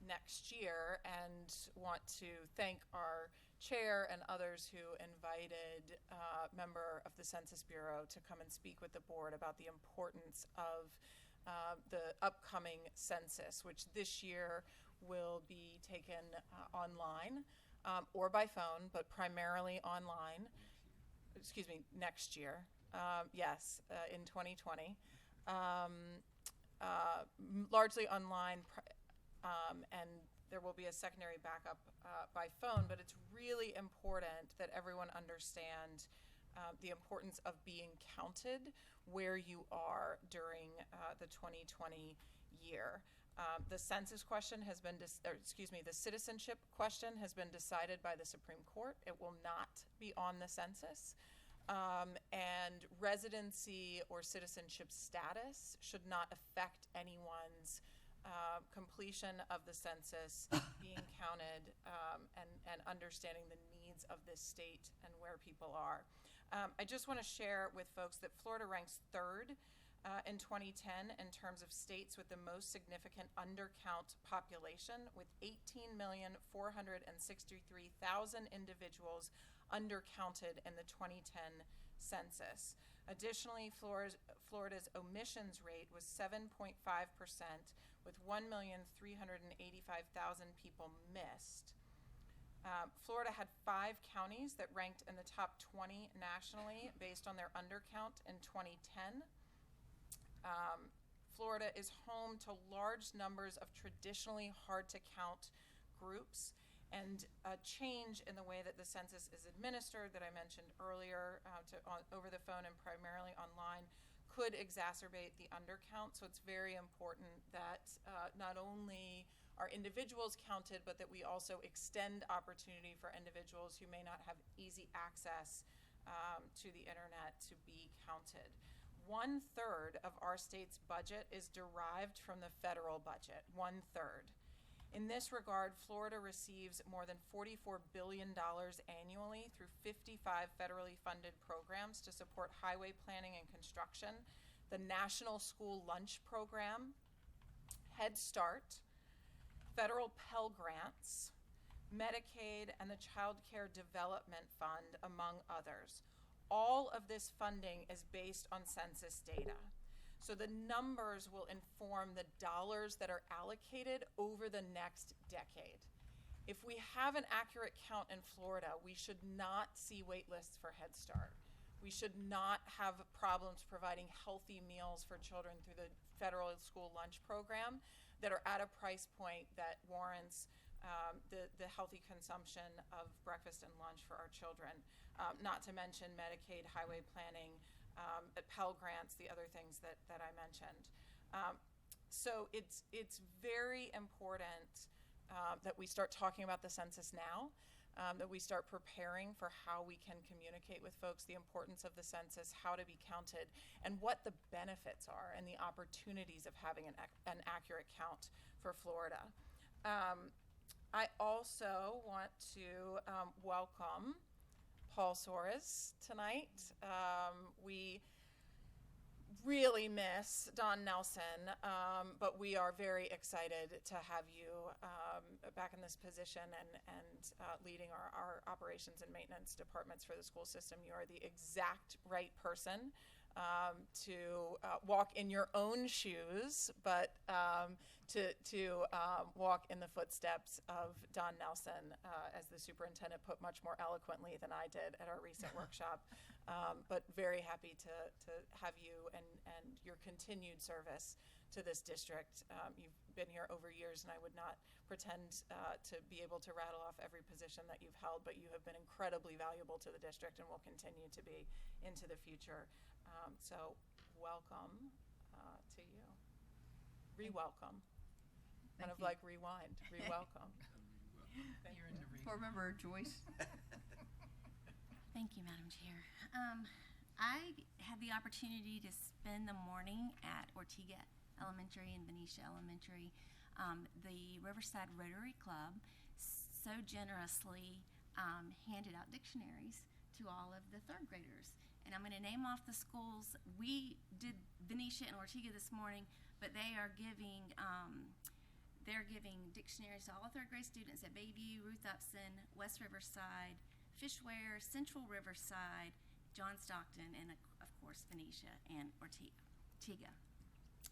S9: next year, and want to thank our chair and others who invited a member of the Census Bureau to come and speak with the board about the importance of the upcoming census, which this year will be taken online or by phone, but primarily online. Excuse me, next year. Yes, in 2020. Largely online, and there will be a secondary backup by phone, but it's really important that everyone understand the importance of being counted where you are during the 2020 year. The census question has been, the citizenship question has been decided by the Supreme Court. It will not be on the census. And residency or citizenship status should not affect anyone's completion of the census, being counted, and understanding the needs of this state and where people are. I just want to share with folks that Florida ranks third in 2010 in terms of states with the most significant undercount population, with 18,463,000 individuals undercounted in the 2010 census. Additionally, Florida's omissions rate was 7.5%, with 1,385,000 people missed. Florida had 5 counties that ranked in the top 20 nationally based on their undercount in 2010. Florida is home to large numbers of traditionally hard to count groups, and a change in the way that the census is administered that I mentioned earlier over the phone and primarily online could exacerbate the undercount. So it's very important that not only are individuals counted, but that we also extend opportunity for individuals who may not have easy access to the internet to be counted. 1/3 of our state's budget is derived from the federal budget, 1/3. In this regard, Florida receives more than $44 billion annually through 55 federally funded programs to support highway planning and construction, the National School Lunch Program, Head Start, federal Pell Grants, Medicaid, and the Child Care Development Fund, among others. All of this funding is based on census data. So the numbers will inform the dollars that are allocated over the next decade. If we have an accurate count in Florida, we should not see wait lists for Head Start. We should not have problems providing healthy meals for children through the federal school lunch program that are at a price point that warrants the healthy consumption of breakfast and lunch for our children. Not to mention Medicaid, highway planning, Pell Grants, the other things that I mentioned. So it's very important that we start talking about the census now, that we start preparing for how we can communicate with folks the importance of the census, how to be counted, and what the benefits are and the opportunities of having an accurate count for Florida. I also want to welcome Paul Soares tonight. We really miss Don Nelson, but we are very excited to have you back in this position and leading our operations and maintenance departments for the school system. You are the exact right person to walk in your own shoes, but to walk in the footsteps of Don Nelson, as the superintendent put much more eloquently than I did at our recent workshop. But very happy to have you and your continued service to this district. You've been here over years, and I would not pretend to be able to rattle off every position that you've held, but you have been incredibly valuable to the district and will continue to be into the future. So welcome to you. Re-welcome. Kind of like rewind. Re-welcome.
S2: You're in the Board Member Joyce.
S7: Thank you, Madam Chair. I had the opportunity to spend the morning at Ortega Elementary and Benicia Elementary. The Riverside Rotary Club so generously handed out dictionaries to all of the third graders. And I'm going to name off the schools. We did Benicia and Ortega this morning, but they are giving dictionaries to all third grade students at Bayview, Ruth Upson, West Riverside, Fishware, Central Riverside, John Stockton, and of course Benicia and Ortega.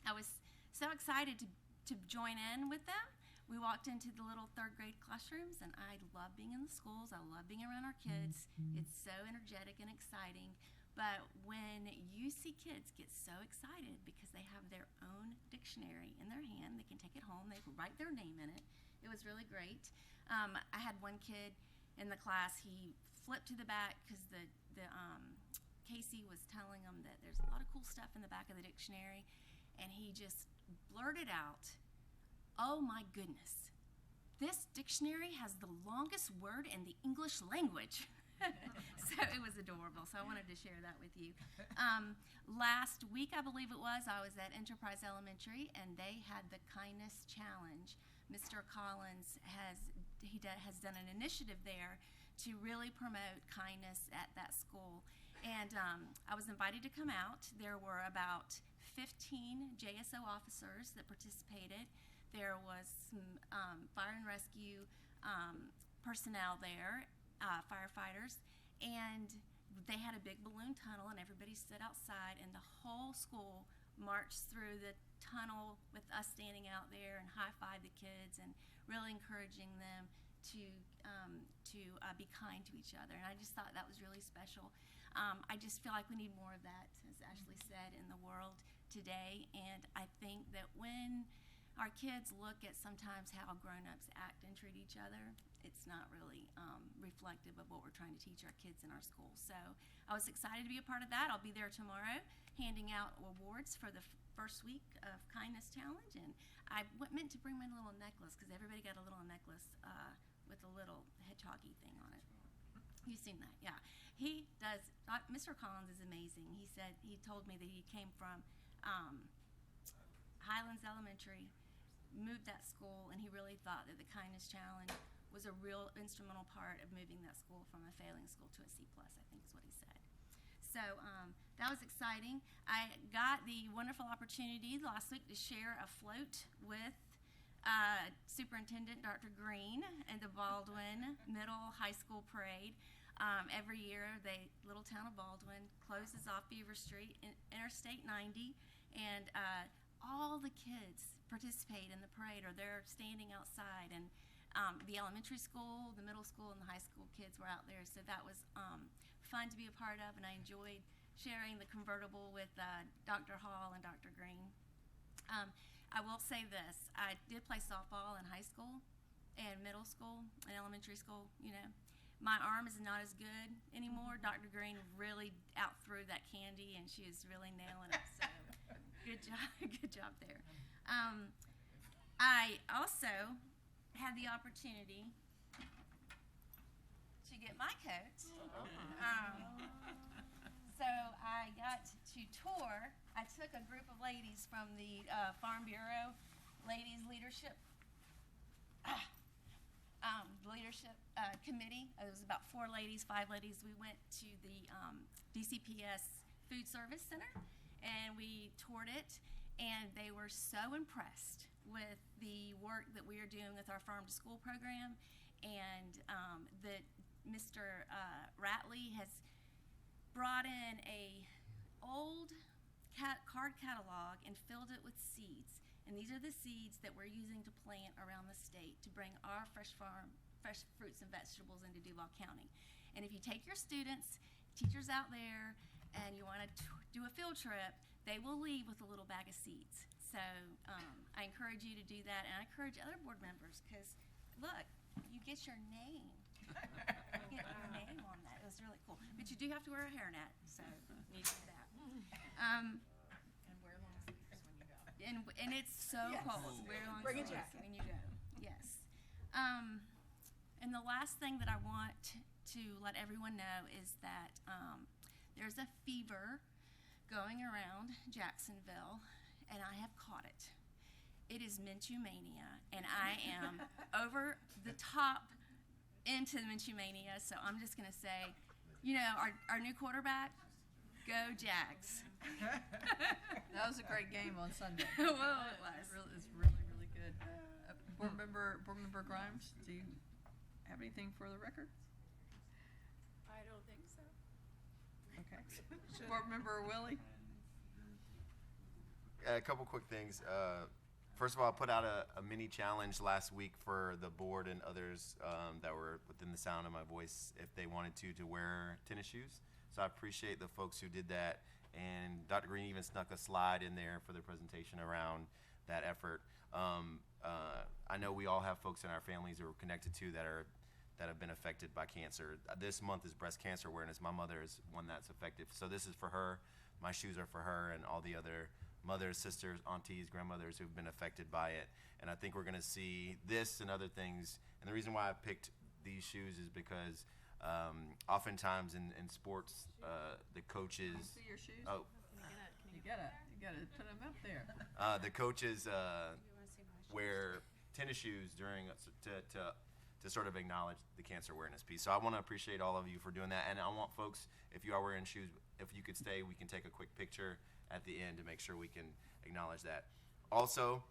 S7: I was so excited to join in with them. We walked into the little third grade classrooms, and I love being in the schools. I love being around our kids. It's so energetic and exciting. But when you see kids get so excited because they have their own dictionary in their hand, they can take it home, they can write their name in it. It was really great. I had one kid in the class, he flipped to the back because Casey was telling him that there's a lot of cool stuff in the back of the dictionary, and he just blurted out, "Oh my goodness, this dictionary has the longest word in the English language." So it was adorable, so I wanted to share that with you. Last week, I believe it was, I was at Enterprise Elementary, and they had the Kindness Challenge. Mr. Collins has done an initiative there to really promote kindness at that school. And I was invited to come out. There were about 15 JSO officers that participated. There was some fire and rescue personnel there, firefighters, and they had a big balloon tunnel, and everybody stood outside, and the whole school marched through the tunnel with us standing out there and high-fived the kids and really encouraging them to be kind to each other. And I just thought that was really special. I just feel like we need more of that, as Ashley said, in the world today. And I think that when our kids look at sometimes how grown-ups act and treat each other, it's not really reflective of what we're trying to teach our kids in our schools. So I was excited to be a part of that. I'll be there tomorrow handing out awards for the first week of Kindness Challenge. And I meant to bring my little necklace because everybody got a little necklace with a little hedgehoggy thing on it. You've seen that, yeah. He does, Mr. Collins is amazing. He told me that he came from Highlands Elementary, moved that school, and he really thought that the Kindness Challenge was a real instrumental part of moving that school from a failing school to a C+, I think is what he said. So that was exciting. I got the wonderful opportunity last week to share a float with Superintendent Dr. Green and the Baldwin Middle High School Parade. Every year, little town of Baldwin closes off Beaver Street, Interstate 90, and all the kids participate in the parade, or they're standing outside. And the elementary school, the middle school, and the high school kids were out there, so that was fun to be a part of, and I enjoyed sharing the convertible with Dr. Hall and Dr. Green. I will say this, I did play softball in high school and middle school and elementary school. You know, my arm is not as good anymore. Dr. Green really outthrew that candy, and she was really nailing it, so good job there. I also had the opportunity to get my coat. So I got to tour. I took a group of ladies from the Farm Bureau Ladies Leadership Committee. It was about 4 ladies, 5 ladies. We went to the DCPS Food Service Center, and we toured it, and they were so impressed with the work that we are doing with our Farm to School program, and that Mr. Ratley has brought in a old card catalog and filled it with seeds. And these are the seeds that we're using to plant around the state to bring our fresh fruits and vegetables into Duval County. And if you take your students, teachers out there, and you want to do a field trip, they will leave with a little bag of seeds. So I encourage you to do that, and I encourage other board members, because look, you get your name. You get your name on that. It was really cool. But you do have to wear a hairnet, so you need to do that.
S2: And wear long sleeves when you go.
S7: And it's so cold. Wear long
S2: Bring a
S7: sleeves
S2: jacket.
S7: when you go. Yes. And the last thing that I want to let everyone know is that there's a fever going around Jacksonville, and I have caught it. It is Minshew mania, and I am over the top into Minshew mania. So I'm just gonna say, you know, our new quarterback, go Jags.
S2: That was a great game on Sunday.
S7: Well, it was.
S2: It's really, really good. Board Member Grimes, do you have anything for the record?
S10: I don't think so.
S2: Okay. Board Member Willie?
S18: A couple quick things. First of all, I put out a mini challenge last week for the board and others that were within the sound of my voice if they wanted to wear tennis shoes. So I appreciate the folks who did that. And Dr. Green even snuck a slide in there for the presentation around that effort. I know we all have folks in our families who are connected to that have been affected by cancer. This month is breast cancer awareness. My mother is one that's affected. So this is for her. My shoes are for her and all the other mothers, sisters, aunties, grandmothers who've been affected by it. And I think we're going to see this and other things. And the reason why I picked these shoes is because oftentimes in sports, the coaches.
S2: Can I see your shoes?
S18: Oh.
S2: You gotta put them up there.
S18: The coaches wear tennis shoes during to sort of acknowledge the cancer awareness piece. So I want to appreciate all of you for doing that. And I want folks, if you are wearing shoes, if you could stay, we can take a quick picture at the end to make sure we can acknowledge that. Also,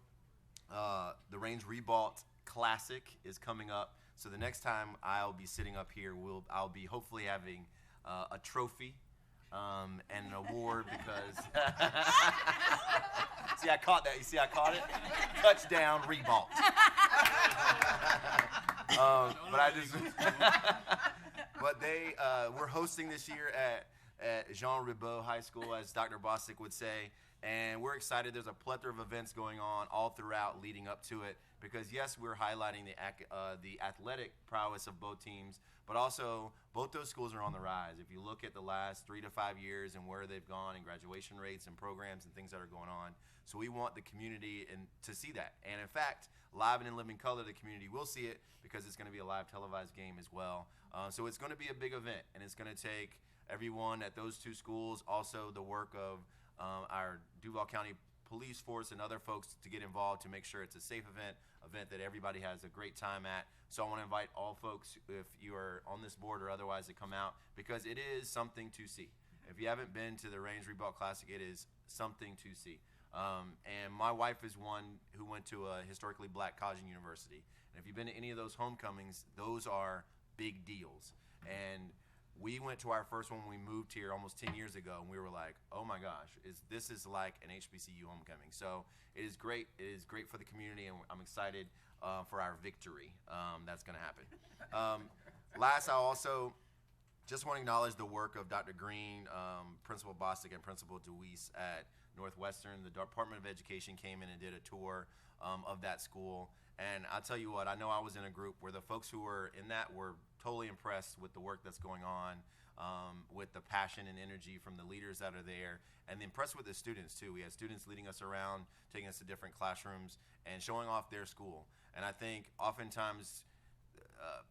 S18: the Range Rebalt Classic is coming up. So the next time I'll be sitting up here, I'll be hopefully having a trophy and an award because see, I caught that. You see, I caught it. Touchdown, Rebalt. But I just but we're hosting this year at Jean Ribaud High School, as Dr. Bostic would say, and we're excited. There's a plethora of events going on all throughout leading up to it, because yes, we're highlighting the athletic prowess of both teams, but also both those schools are on the rise. If you look at the last 3 to 5 years and where they've gone in graduation rates and programs and things that are going on, so we want the community to see that. And in fact, live and in living color, the community will see it because it's going to be a live televised game as well. So it's going to be a big event, and it's going to take everyone at those two schools, also the work of our Duval County police force and other folks to get involved to make sure it's a safe event that everybody has a great time at. So I want to invite all folks, if you are on this board or otherwise, to come out, because it is something to see. If you haven't been to the Range Rebuilt Classic, it is something to see. And my wife is one who went to a historically black college and university. And if you've been to any of those homecomings, those are big deals. And we went to our first one when we moved here almost 10 years ago, and we were like, oh my gosh, this is like an HBCU homecoming. So it is great. It is great for the community, and I'm excited for our victory that's going to happen. Last, I also just want to acknowledge the work of Dr. Green, Principal Bostic, and Principal DeWeese at Northwestern. The Department of Education came in and did a tour of that school. And I'll tell you what, I know I was in a group where the folks who were in that were totally impressed with the work that's going on, with the passion and energy from the leaders that are there, and impressed with the students too. We had students leading us around, taking us to different classrooms, and showing off their school. And I think oftentimes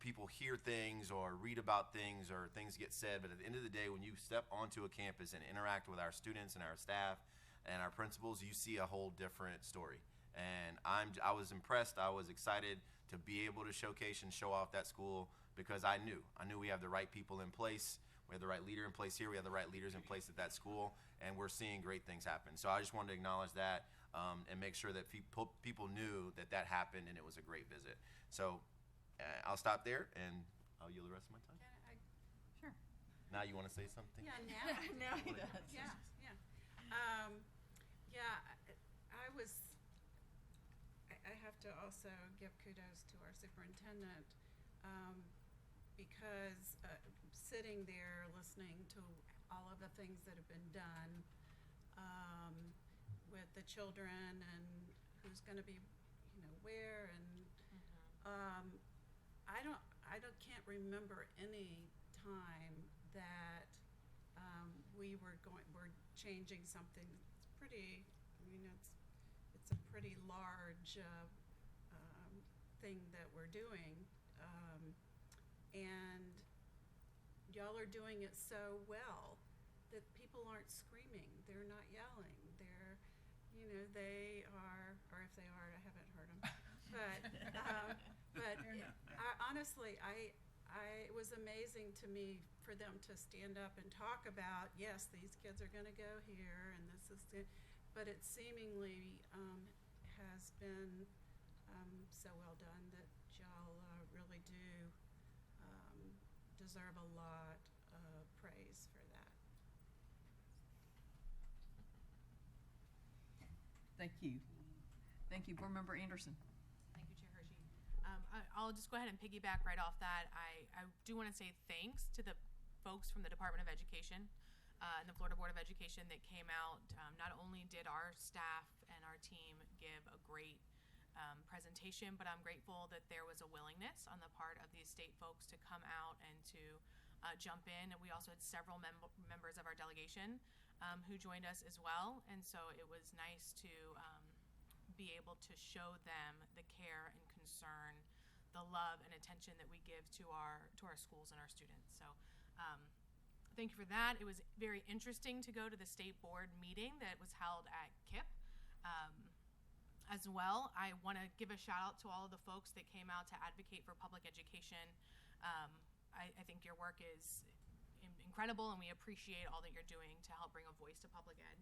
S18: people hear things or read about things or things get said, but at the end of the day, when you step onto a campus and interact with our students and our staff and our principals, you see a whole different story. And I was impressed. I was excited to be able to showcase and show off that school, because I knew we have the right people in place. We have the right leader in place here. We have the right leaders in place at that school, and we're seeing great things happen. So I just wanted to acknowledge that and make sure that people knew that happened, and it was a great visit. So I'll stop there, and I'll yield the rest of my time.
S2: Sure.
S18: Now you want to say something?
S2: Yeah, now he does.
S10: Yeah. I have to also give kudos to our superintendent, because sitting there listening to all of the things that have been done with the children and who's going to be, where, and I can't remember any time that we're changing something. It's pretty. It's a pretty large thing that we're doing, and y'all are doing it so well that people aren't screaming, they're not yelling, they're, they are, or if they are, I haven't heard them, but honestly, it was amazing to me for them to stand up and talk about, yes, these kids are going to go here, and this is it. But it seemingly has been so well done that y'all really do deserve a lot of praise for that.
S2: Thank you. Thank you. Board Member Anderson.
S17: Thank you, Chair Hershey. I'll just go ahead and piggyback right off that. I do want to say thanks to the folks from the Department of Education and the Florida Board of Education that came out. Not only did our staff and our team give a great presentation, but I'm grateful that there was a willingness on the part of these state folks to come out and to jump in. And we also had several members of our delegation who joined us as well. And so it was nice to be able to show them the care and concern, the love and attention that we give to our schools and our students. So thank you for that. It was very interesting to go to the state board meeting that was held at KIPP as well. I want to give a shout out to all of the folks that came out to advocate for public education. I think your work is incredible, and we appreciate all that you're doing to help bring a voice to public ed.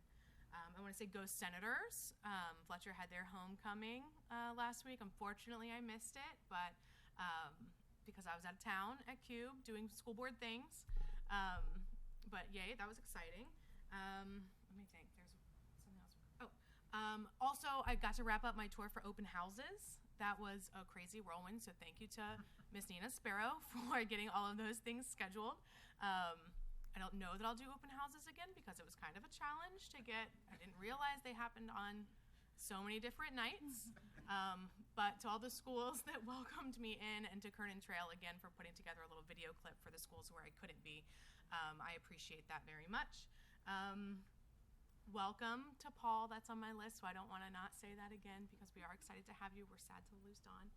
S17: I want to say go Senators. Fletcher had their homecoming last week. Unfortunately, I missed it, but because I was out of town at CUBE doing school board things. But yay, that was exciting. Let me think, there's something else. Also, I got to wrap up my tour for open houses. That was a crazy whirlwind, so thank you to Miss Nina Sparrow for getting all of those things scheduled. I don't know that I'll do open houses again because it was kind of a challenge to get, I didn't realize they happened on so many different nights. But to all the schools that welcomed me in, and to Kernan Trail again for putting together a little video clip for the schools where I couldn't be, I appreciate that very much. Welcome to Paul, that's on my list, so I don't want to not say that again because we are excited to have you. We're sad to lose Dawn.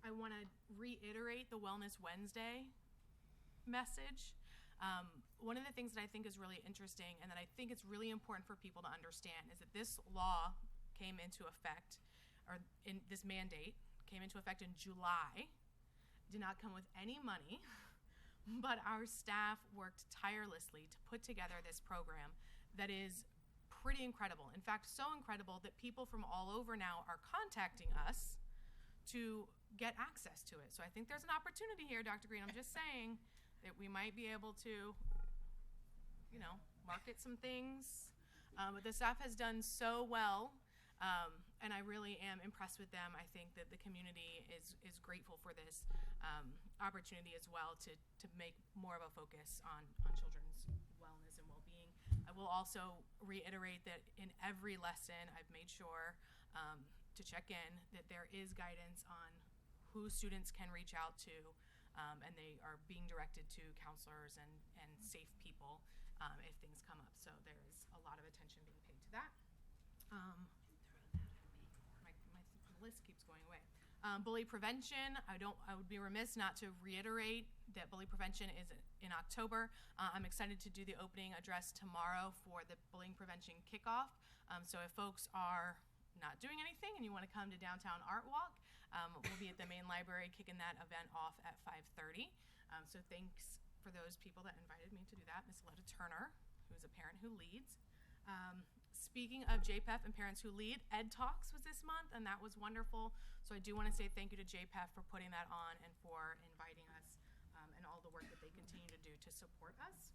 S17: I want to reiterate the Wellness Wednesday message. one of the things that I think is really interesting and that I think it's really important for people to understand is that this law came into effect, or in this mandate came into effect in July, did not come with any money, but our staff worked tirelessly to put together this program that is pretty incredible. In fact, so incredible that people from all over now are contacting us to get access to it. So I think there's an opportunity here, Dr. Green. I'm just saying that we might be able to, you know, market some things. But the staff has done so well, and I really am impressed with them. I think that the community is grateful for this opportunity as well to make more of a focus on children's wellness and well-being. I will also reiterate that in every lesson, I've made sure to check in that there is guidance on who students can reach out to, and they are being directed to counselors and safe people if things come up. So there is a lot of attention being paid to that. My list keeps going away. Bully prevention, I would be remiss not to reiterate that bully prevention is in October. I'm excited to do the opening address tomorrow for the bullying prevention kickoff. So if folks are not doing anything and you want to come to Downtown Art Walk, we'll be at the main library kicking that event off at 5:30. So thanks for those people that invited me to do that. Miss Letta Turner, who's a parent who leads. Speaking of JPEF and Parents Who Lead, Ed Talks was this month, and that was wonderful. So I do want to say thank you to JPEF for putting that on and for inviting us and all the work that they continue to do to support us.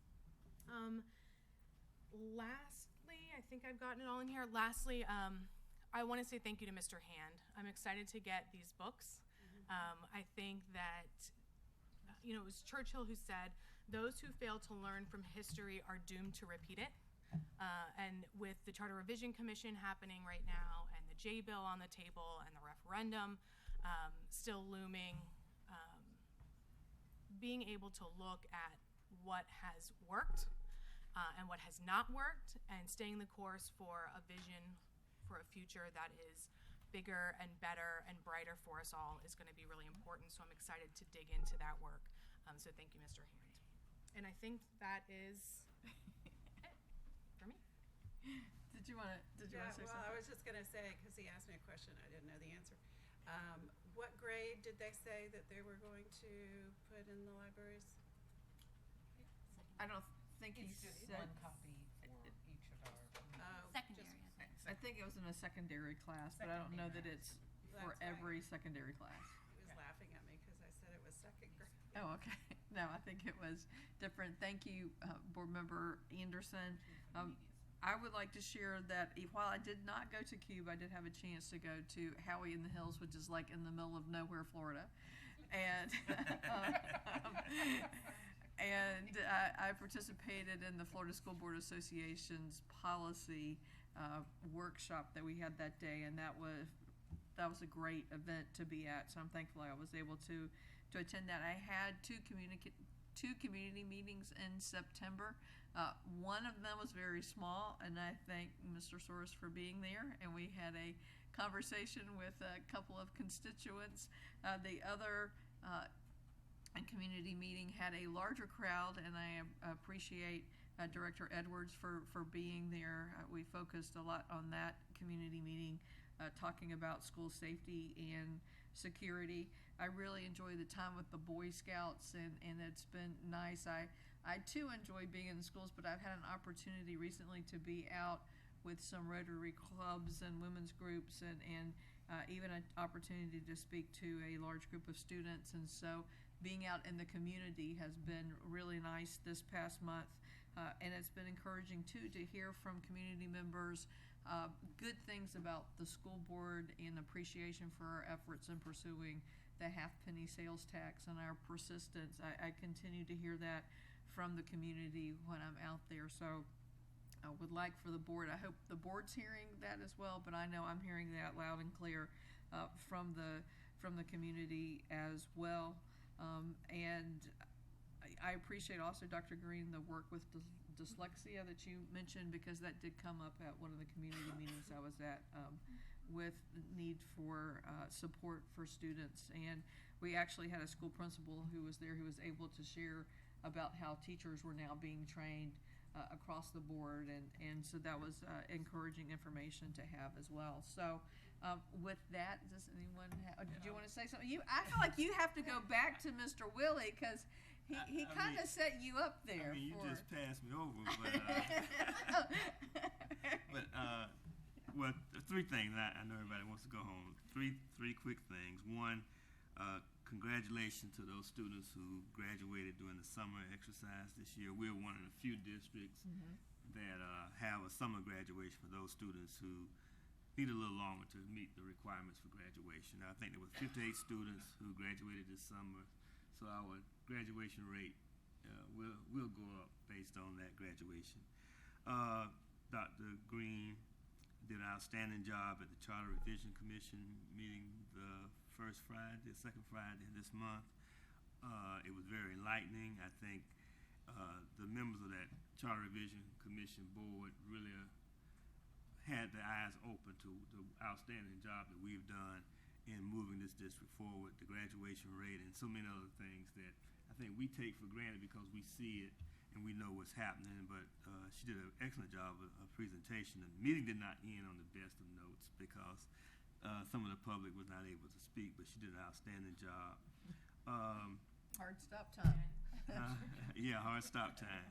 S17: Lastly, I think I've gotten it all in here. Lastly, I want to say thank you to Mr. Hand. I'm excited to get these books. I think that, you know, it was Churchill who said, "Those who fail to learn from history are doomed to repeat it." And with the Charter Revision Commission happening right now, and the J bill on the table, and the referendum still looming, being able to look at what has worked and what has not worked, and staying the course for a vision for a future that is bigger and better and brighter for us all is going to be really important. So I'm excited to dig into that work. So thank you, Mr. Hand. And I think that is it for me.
S2: Did you want to say something?
S10: Well, I was just going to say, because he asked me a question, I didn't know the answer. What grade did they say that they were going to put in the libraries?
S2: I don't think he said.
S15: One copy for each of our.
S7: Secondary.
S2: I think it was in a secondary class, but I don't know that it's for every secondary class.
S10: He was laughing at me because I said it was second grade.
S2: Oh, okay. No, I think it was different. Thank you, Board Member Anderson. I would like to share that while I did not go to Cube, I did have a chance to go to Howie in the Hills, which is like in the middle of nowhere, Florida. And I participated in the Florida School Board Association's policy workshop that we had that day, and that was a great event to be at. So I'm thankful I was able to attend that. I had two community meetings in September. One of them was very small, and I thank Mr. Soros for being there, and we had a conversation with a couple of constituents. The other community meeting had a larger crowd, and I appreciate Director Edwards for being there. We focused a lot on that community meeting, talking about school safety and security. I really enjoy the time with the Boy Scouts, and it's been nice. I too enjoy being in the schools, but I've had an opportunity recently to be out with some Rotary clubs and women's groups, and even an opportunity to speak to a large group of students. And so being out in the community has been really nice this past month. And it's been encouraging too to hear from community members good things about the school board and appreciation for our efforts in pursuing the half-penny sales tax and our persistence. I continue to hear that from the community when I'm out there. So I would like for the board, I hope the board's hearing that as well, but I know I'm hearing that loud and clear from the community as well. And I appreciate also, Dr. Green, the work with dyslexia that you mentioned, because that did come up at one of the community meetings I was at with the need for support for students. And we actually had a school principal who was there who was able to share about how teachers were now being trained across the board, and so that was encouraging information to have as well. So with that, does anyone have, did you want to say something? I feel like you have to go back to Mr. Willie, because he kind of set you up there.
S13: I mean, you just passed me over, but well, three things. I know everybody wants to go home. Three quick things. One, congratulations to those students who graduated during the summer exercise this year. We're one of the few districts that have a summer graduation for those students who need a little longer to meet the requirements for graduation. I think there were 58 students who graduated this summer, so our graduation rate will go up based on that graduation. Dr. Green did an outstanding job at the Charter Revision Commission meeting the second Friday this month. It was very enlightening. I think the members of that Charter Revision Commission board really had their eyes open to the outstanding job that we've done in moving this district forward, the graduation rate, and so many other things that I think we take for granted because we see it and we know what's happening. But she did an excellent job of presentation. The meeting did not end on the best of notes because some of the public was not able to speak, but she did an outstanding job.
S2: Hard stop time.
S13: Yeah, hard stop time.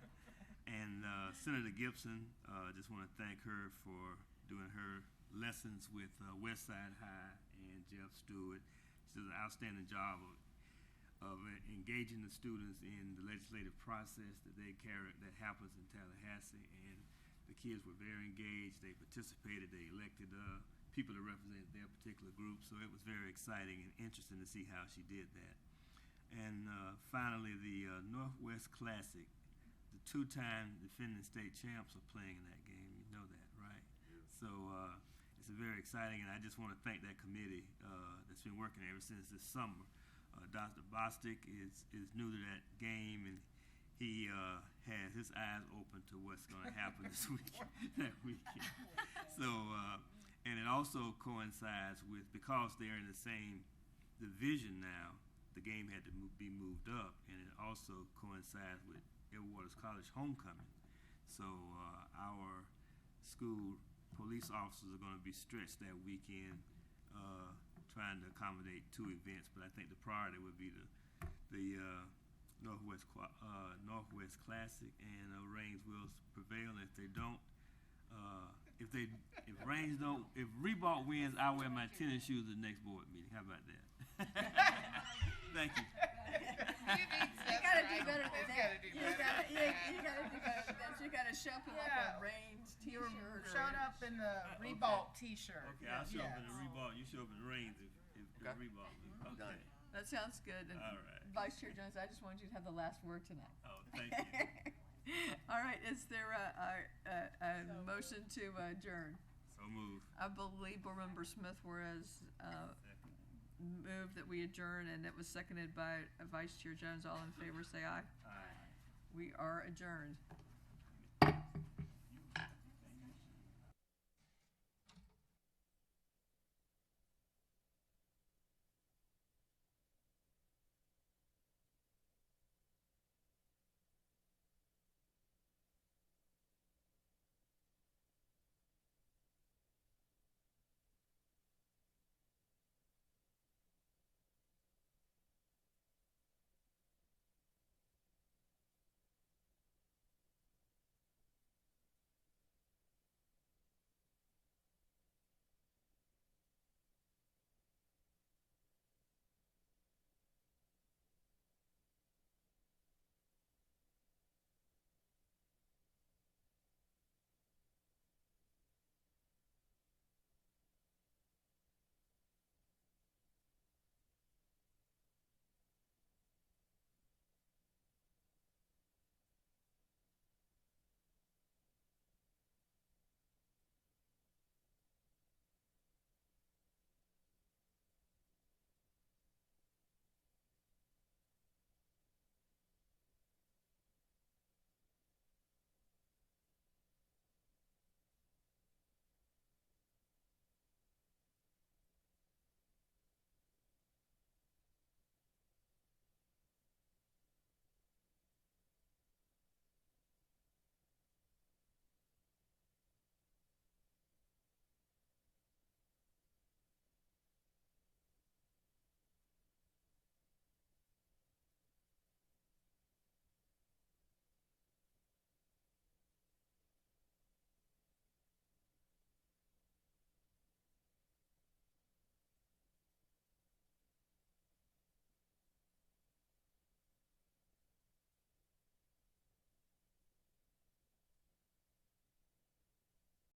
S13: And Senator Gibson, just want to thank her for doing her lessons with Westside High and Jeff Stewart. She does an outstanding job of engaging the students in the legislative process that happens in Tallahassee. And the kids were very engaged. They participated. They elected people to represent their particular group. So it was very exciting and interesting to see how she did that. And finally, the Northwest Classic. The two-time defending state champs are playing in that game. You know that, right? Yeah. So it's very exciting, and I just want to thank that committee that's been working ever since this summer. Dr. Bostic is new to that game, and he has his eyes open to what's going to happen this weekend. That weekend. So, and it also coincides with, because they're in the same division now, the game had to be moved up, and it also coincides with Edward's College homecoming. So our school police officers are going to be stretched that weekend trying to accommodate two events, but I think the priority would be the Northwest Classic, and Reigns will prevail. And if they don't, if Reebok wins, I'll wear my tennis shoes at the next board meeting. How about that? Thank you.
S2: You gotta do better than that. You gotta do better than that. You gotta show up in like a Reigns t-shirt.
S15: Showed up in the Reebok t-shirt.
S13: Okay, I'll show up in the Reebok. You show up in the Reigns if Reebok. Okay.
S2: That sounds good. And
S13: all right.
S2: Vice Chair Jones, I just wanted you to have the last word tonight.
S13: Oh, thank you.
S2: All right, is there a motion to adjourn?
S13: So moved.
S2: I believe Board Member Smith whereas moved that we adjourn, and it was seconded by Vice Chair Jones. All in favor say aye.
S13: Aye.
S2: We are adjourned.